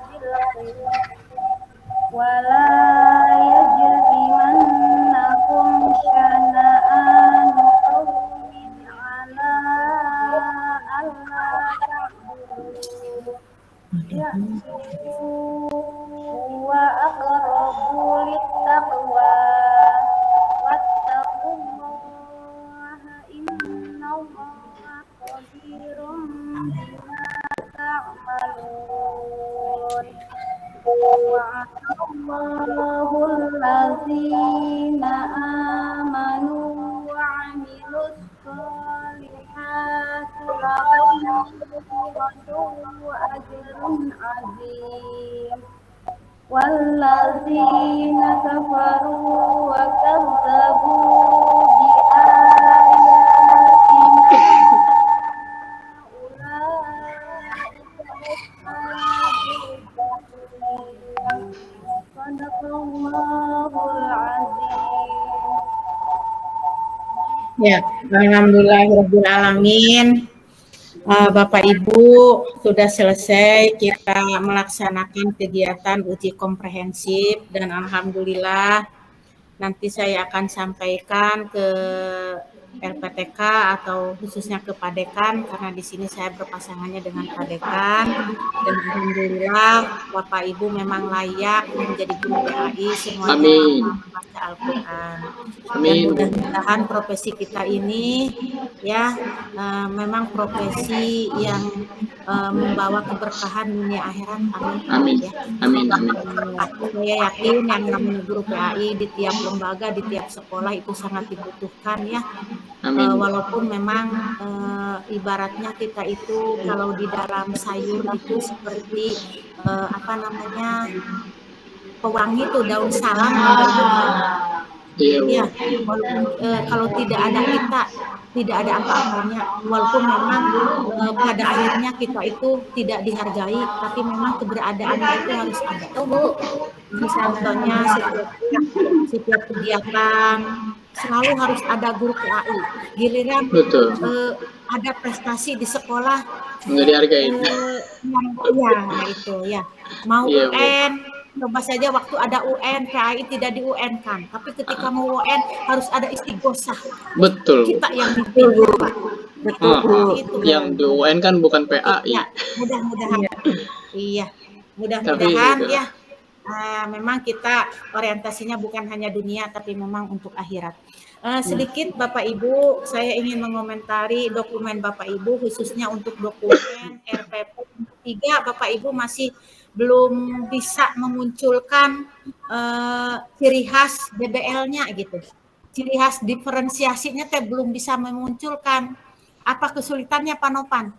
lillahi wa la yajrimannakum syana'anu qawmin 'ala alla ta'budu wa aqrabu littaqwa wattaqullaha innallaha khabirum bima ta'malun. Wa'adallahu allazina amanu wa 'amilus solihati lahum wa ajrun 'azim. Wallazina kafaru wa kadzabu bi ayatina ulaika ashabul jahim. Sadaqallahul azim. Ya, alhamdulillahirabbil alamin. Bapak Ibu, sudah selesai kita melaksanakan kegiatan uji komprehensif dan alhamdulillah nanti saya akan sampaikan ke LPTK atau khususnya ke Padekan karena di sini saya berpasangannya dengan Padekan dan alhamdulillah Bapak Ibu memang layak menjadi guru PAI, semuanya Amin. mampu membaca Al-Qur'an. Dan Amin. mudah-mudahan profesi kita ini ya memang profesi yang membawa keberkahan dunia akhirat. Amin. Amin. Ya. Amin. Amin. Saya yakin yang namanya guru PAI di tiap lembaga, di tiap sekolah itu sangat dibutuhkan ya. Amin. Walaupun memang ibaratnya kita itu kalau di dalam sayur itu seperti pewangi tuh daun salam walaupun Iya, Bu. ya walaupun kalau tidak ada kita tidak ada apa-apanya, walaupun memang pada akhirnya kita itu tidak dihargai, tapi memang keberadaannya itu harus ada. Tuh Bu, Contohnya setiap kegiatan selalu harus ada guru PAI. Giliran Betul. ada prestasi di sekolah Nggak dihargain. itu ya. Mau Iya, Bu. UN, coba saja waktu ada UN, PAI tidak di UN kan. Tapi ketika mau UN harus ada istighosah. Betul, Bu. Kita yang dipilih, Pak. Betul, itu. Yang di UN kan bukan PAI. Ya, mudah-mudahan. Iya, Tapi, mudah-mudahan ya. Memang kita orientasinya bukan hanya dunia, tapi memang untuk akhirat. Sedikit Bapak Ibu, saya ingin mengomentari dokumen Bapak Ibu, khususnya untuk dokumen RPP 3, Bapak Ibu masih belum bisa memunculkan ciri khas DBL-nya gitu. Ciri khas diferensiasinya belum bisa memunculkan. Apa kesulitannya Pak Nopan?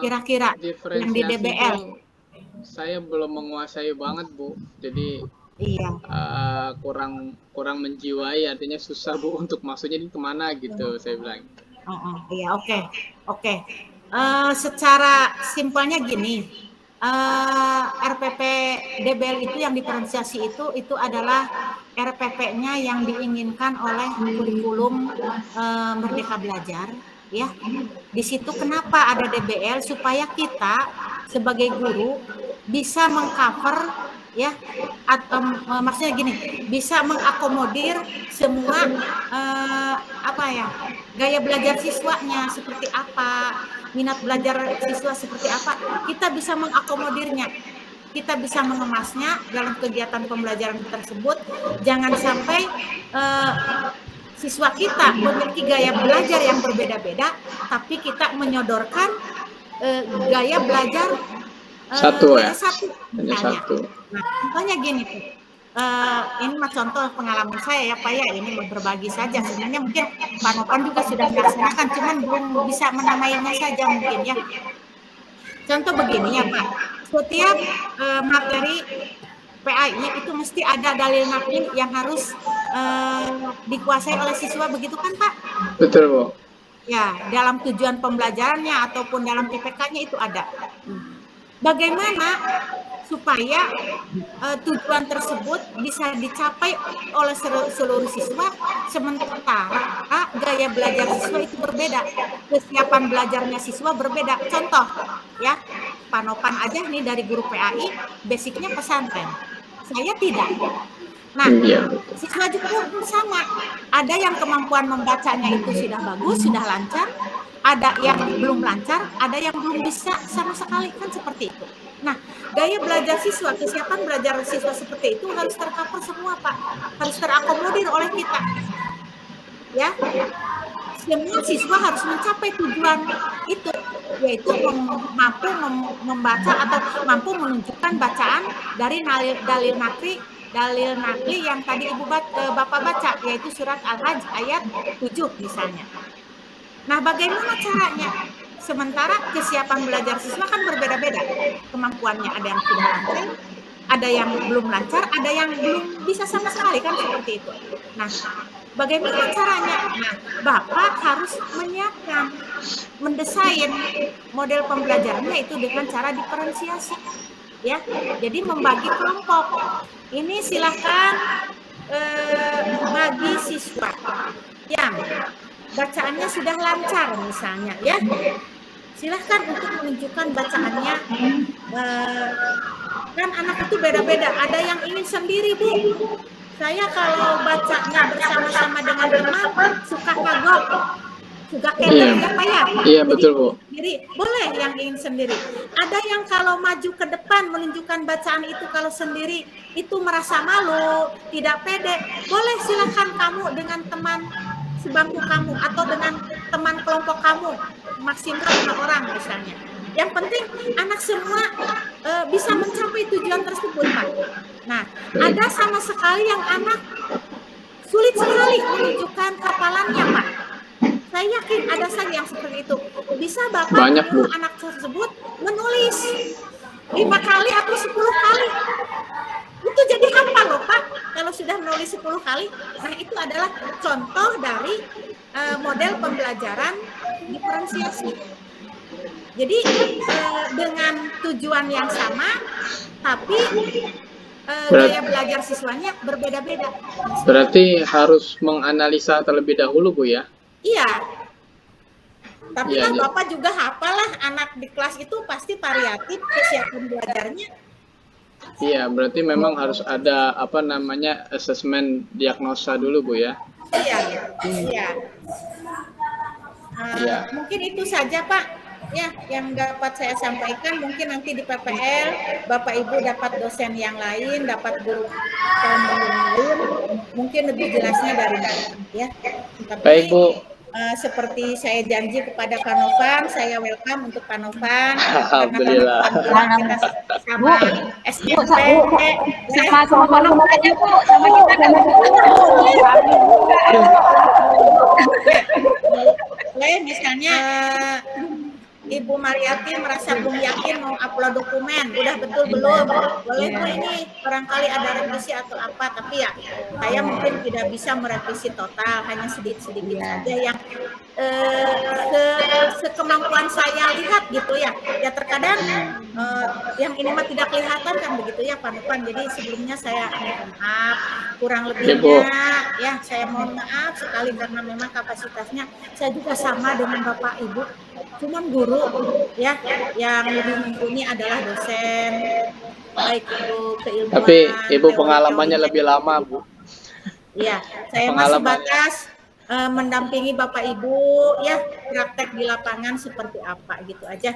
Kira-kira yang di DBL? Saya belum menguasai banget, Bu. Jadi iya, kurang menjiwai, artinya susah, Bu, untuk maksudnya ini kemana gitu, saya bilang. Iya, oke. Secara simpelnya gini, RPP DBL itu yang diferensiasi itu adalah RPP-nya yang diinginkan oleh kurikulum Merdeka Belajar, ya. Di situ kenapa ada DBL supaya kita sebagai guru bisa mengcover ya, atau maksudnya gini, bisa mengakomodir semua gaya belajar siswanya seperti apa, minat belajar siswa seperti apa, kita bisa mengakomodirnya, kita bisa mengemasnya dalam kegiatan pembelajaran tersebut. Jangan sampai siswa kita memiliki gaya belajar yang berbeda-beda, tapi kita menyodorkan gaya belajar satu. Nah, contohnya gini tuh. Ini mah contoh pengalaman saya ya Pak ya, ini berbagi saja. Sebenarnya mungkin Pak Nopan juga sudah melaksanakan, cuman belum bisa menamainya saja mungkin ya. Contoh begini ya Pak, setiap materi PAI itu mesti ada dalil nakli yang harus dikuasai oleh siswa, begitu kan Pak? Betul, Bu. Ya, dalam tujuan pembelajarannya ataupun dalam PPK-nya itu ada. Bagaimana supaya tujuan tersebut bisa dicapai oleh seluruh siswa, sementara gaya belajar siswa itu berbeda, kesiapan belajarnya siswa berbeda. Contoh ya, Pak Nopan aja nih dari guru PAI, basicnya pesantren, saya tidak. Nah, siswa juga sama, ada yang kemampuan membacanya itu sudah bagus, sudah lancar, ada yang belum lancar, ada yang belum bisa sama sekali, kan seperti itu. Nah, gaya belajar siswa, kesiapan belajar siswa seperti itu harus tercover semua Pak, harus terakomodir oleh kita. Ya, semua siswa harus mencapai tujuan itu, yaitu mampu membaca atau mampu menunjukkan bacaan dari dalil nakli yang tadi Bapak baca, yaitu surat Al-Hajj ayat 7 misalnya. Nah, bagaimana caranya? Sementara kesiapan belajar siswa kan berbeda-beda. Kemampuannya ada yang sudah lancar, ada yang belum lancar, ada yang belum bisa sama sekali, kan seperti itu. Nah, bagaimana caranya? Nah, Bapak harus menyiapkan, mendesain model pembelajarannya itu dengan cara diferensiasi. Ya, jadi membagi kelompok. Ini silahkan bagi siswa yang bacaannya sudah lancar misalnya ya, silahkan untuk menunjukkan bacaannya. Kan anak itu beda-beda, ada yang ingin sendiri Bu. Saya kalau bacanya bersama-sama dengan teman suka kagok, suka keder ya Pak ya. Iya betul Bu. Sendiri boleh yang ingin sendiri. Ada yang kalau maju ke depan menunjukkan bacaan itu kalau sendiri itu merasa malu, tidak pede. Boleh, silakan kamu dengan teman sebangku kamu atau dengan teman kelompok kamu, maksimal 5 orang misalnya. Yang penting anak semua bisa mencapai tujuan tersebut Pak. Nah, ada sama sekali yang anak sulit sekali menunjukkan hafalannya Pak. Saya yakin ada saja yang seperti itu. Bisa Bapak menyuruh anak tersebut menulis 5 kali atau 10 kali. Itu jadi hafal loh Pak, kalau sudah menulis 10 kali. Nah itu adalah contoh dari model pembelajaran diferensiasi. Jadi dengan tujuan yang sama, tapi gaya belajar siswanya berbeda-beda. Berarti harus menganalisa terlebih dahulu Bu ya? Iya. Tapi Iya, kan iya. Bapak juga hafal lah, anak di kelas itu pasti variatif kesiapan belajarnya. Iya, berarti memang harus ada apa namanya asesmen diagnosa dulu Bu ya? Iya, iya. Iya. Mungkin itu saja Pak ya yang dapat saya sampaikan. Mungkin nanti di PPL Bapak Ibu dapat dosen yang lain, dapat guru yang lain, mungkin lebih jelasnya dari Bapak ya. Tapi, Baik Bu. Seperti saya janji kepada Panovan, saya welcome untuk Panovan. Alhamdulillah. Kita sama SMP. Sama Panovan aja Bu, sama kita kan. Misalnya Ibu Mariati merasa belum yakin mau upload dokumen, udah betul belum? Boleh Bu ini barangkali ada revisi atau apa, tapi ya saya mungkin tidak bisa merevisi total, hanya sedikit-sedikit saja yang sekemampuan saya lihat gitu ya. Ya terkadang yang ini mah tidak kelihatan kan begitu ya Pak Novan. Jadi sebelumnya saya mohon maaf, kurang lebihnya ya saya mohon maaf sekali karena memang kapasitasnya saya juga sama dengan Bapak Ibu. Cuman guru ya yang lebih mumpuni adalah dosen, baik itu keilmuan. Tapi Ibu pengalamannya lebih lama Bu. Iya, saya masih batas mendampingi Bapak Ibu ya praktek di lapangan seperti apa gitu aja.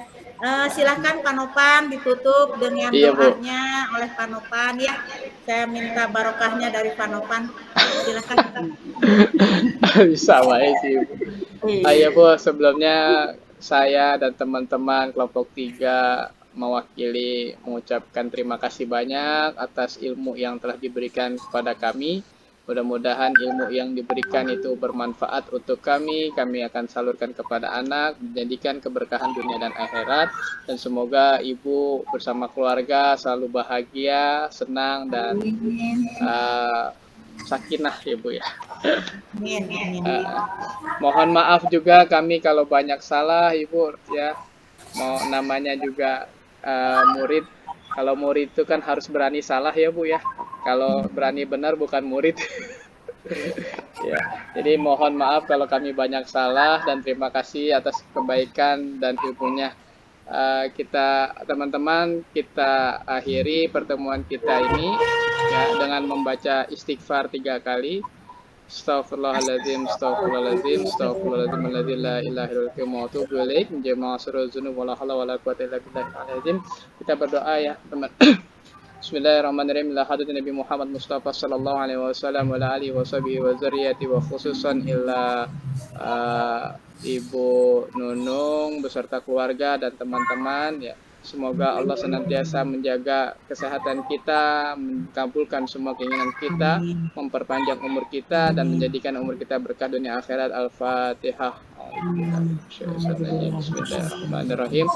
Silahkan Pak Novan ditutup dengan doanya oleh Pak Novan ya. Saya minta barokahnya dari Pak Novan. Silahkan. Bisa baik sih Bu. Ayo Bu, sebelumnya saya dan teman-teman kelompok 3 mewakili mengucapkan terima kasih banyak atas ilmu yang telah diberikan kepada kami. Mudah-mudahan ilmu yang diberikan itu bermanfaat untuk kami. Kami akan salurkan kepada anak, menjadikan keberkahan dunia dan akhirat. Dan semoga Ibu bersama keluarga selalu bahagia, senang, dan sakinah ya Bu ya. Mohon maaf juga kami kalau banyak salah Ibu ya. Mau namanya juga murid. Kalau murid itu kan harus berani salah ya Bu ya. Kalau berani benar bukan murid. Ya, jadi mohon maaf kalau kami banyak salah dan terima kasih atas kebaikan dan ilmunya. Kita teman-teman kita akhiri pertemuan kita ini ya dengan membaca istighfar 3 kali. Astaghfirullahaladzim, astaghfirullahaladzim, astaghfirullahaladzim, alladzi la ilaha illa huwa wa atubu ilaik, menjama surul dzunub wala haula wala quwwata illa billahil. Kita berdoa ya, teman. Bismillahirrahmanirrahim. La hadratin Nabi Muhammad Mustafa sallallahu alaihi wasallam wa ala alihi wa sahbihi wa dzurriyyati wa khususan illa Ibu Nunung beserta keluarga dan teman-teman ya. Semoga Allah senantiasa menjaga kesehatan kita, mengabulkan semua keinginan kita, memperpanjang umur kita dan menjadikan umur kita berkah dunia akhirat. Al-Fatihah. Bismillahirrahmanirrahim.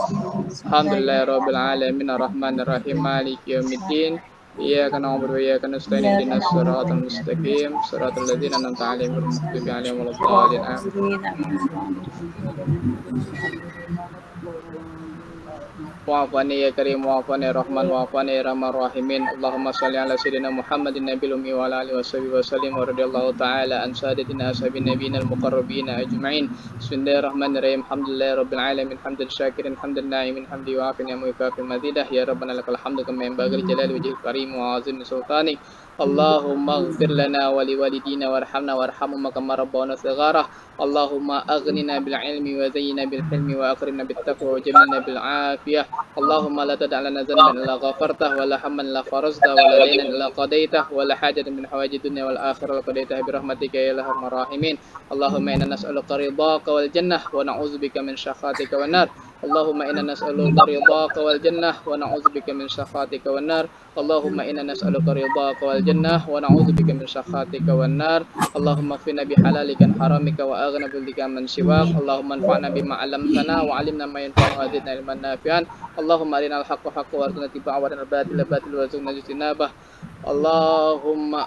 Alhamdulillahirabbil alamin arrahmanir rahim maliki yaumiddin. Iyyaka na'budu wa iyyaka nasta'in ihdinas siratal mustaqim siratal ladzina an'amta 'alaihim ghairil maghdubi 'alaihim waladdallin. Amin. wa'afani ya karim wa'afani rahman wa'afani rahman rahimin. Allahumma shalli ala sayyidina Muhammadin nabiyil ummi wa ala alihi washabihi wasallim wa radhiyallahu ta'ala an sadatina ashabin nabiyina al-muqarrabin ajma'in. Bismillahirrahmanirrahim. Alhamdulillahi rabbil alamin hamdan syakirin hamdan na'imin hamdi wa'afin ya mukafi mazidah ya rabbana lakal hamdu kama yanbaghi li jalali wajhil karim wa azimi sultanik. Allahumma ighfir lana wa liwalidina warhamna warhamhum kama rabbawna shighara. Allahumma aghnina bil ilmi wa zayyina bil hilmi wa akrimna bit taqwa wa jamilna bil afiyah. Allahumma la tada' lana dhanban illa ghafartah wa la hamman la faraztah wa la daynan illa qadaitah wa la hajatan min hawaiji dunya wal akhirah qadaitah bi rahmatika ya arhamar rahimin. Allahumma inna nas'aluka ridhaka wal jannah wa na'udzubika min sakhatika wan nar. Allahumma inna nas'aluka ridhaka wal jannah wa na'udzubika min sakhatika wan nar. Allahumma inna nas'aluka ridhaka wal jannah wa na'udzubika min sakhatika wan nar. Allahumma qfina bi halalika an haramika wa aghna bi dhika man siwak. Allahumma anfa'na bima 'allamtana wa 'allimna ma yanfa'una wa zidna ilman nafi'an. Allahumma arinal haqqa haqqan warzuqna ittiba'ahu wa arinal batila batilan warzuqna ijtinabah. Allahumma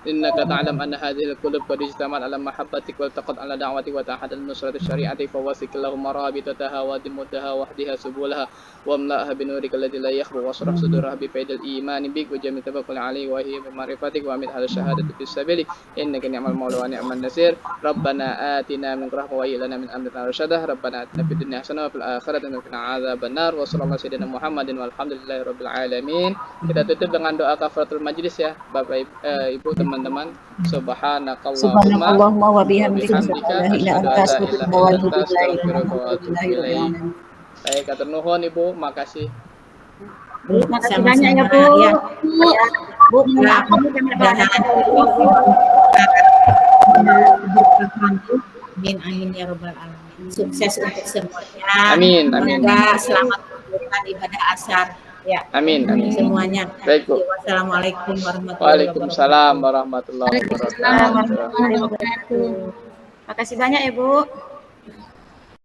innaka ta'lam anna hadhihi al-qulub qad ijtama'at ala mahabbatik wa taqad ala da'watik wa ta'ahad al-nusrati syari'ati fa wasik lahumma rabitataha wa dimutaha wahdiha subulaha wa amla'ha bi nurika alladhi la yakhbu wa asrah suduraha bi faidil imani bik wa jami' tawakkul alayhi wa hiya bi ma'rifatik wa amid hal syahadati fi sabili innaka ni'mal mawla wa ni'man nasir. Rabbana atina min rahmatin wa lana min amrina rashadah. Rabbana atina fid dunya hasanah wa fil akhirati hasanah wa qina adzabannar. Wa sallallahu sayyidina Muhammadin walhamdulillahi rabbil alamin. Kita tutup dengan doa kafaratul majlis ya Bapak Ibu teman-teman. Subhanakallahumma wa bihamdika bihamdika asyhadu an la ilaha illa anta astaghfiruka wa atubu ilaik. Baik, atur nuhun Ibu, makasih. Bu, makasih banyak ya Bu. Ya. Bu, mudah-mudahan Amin amin ya rabbal alamin. Sukses untuk semuanya. Amin, amin. Semoga selamat menjalankan ibadah asar. Ya. Amin, amin. Semuanya. Baik, Bu. Wassalamualaikum warahmatullahi wabarakatuh. Waalaikumsalam warahmatullahi wabarakatuh. Waalaikumsalam warahmatullahi wabarakatuh. makasih banyak ya Bu.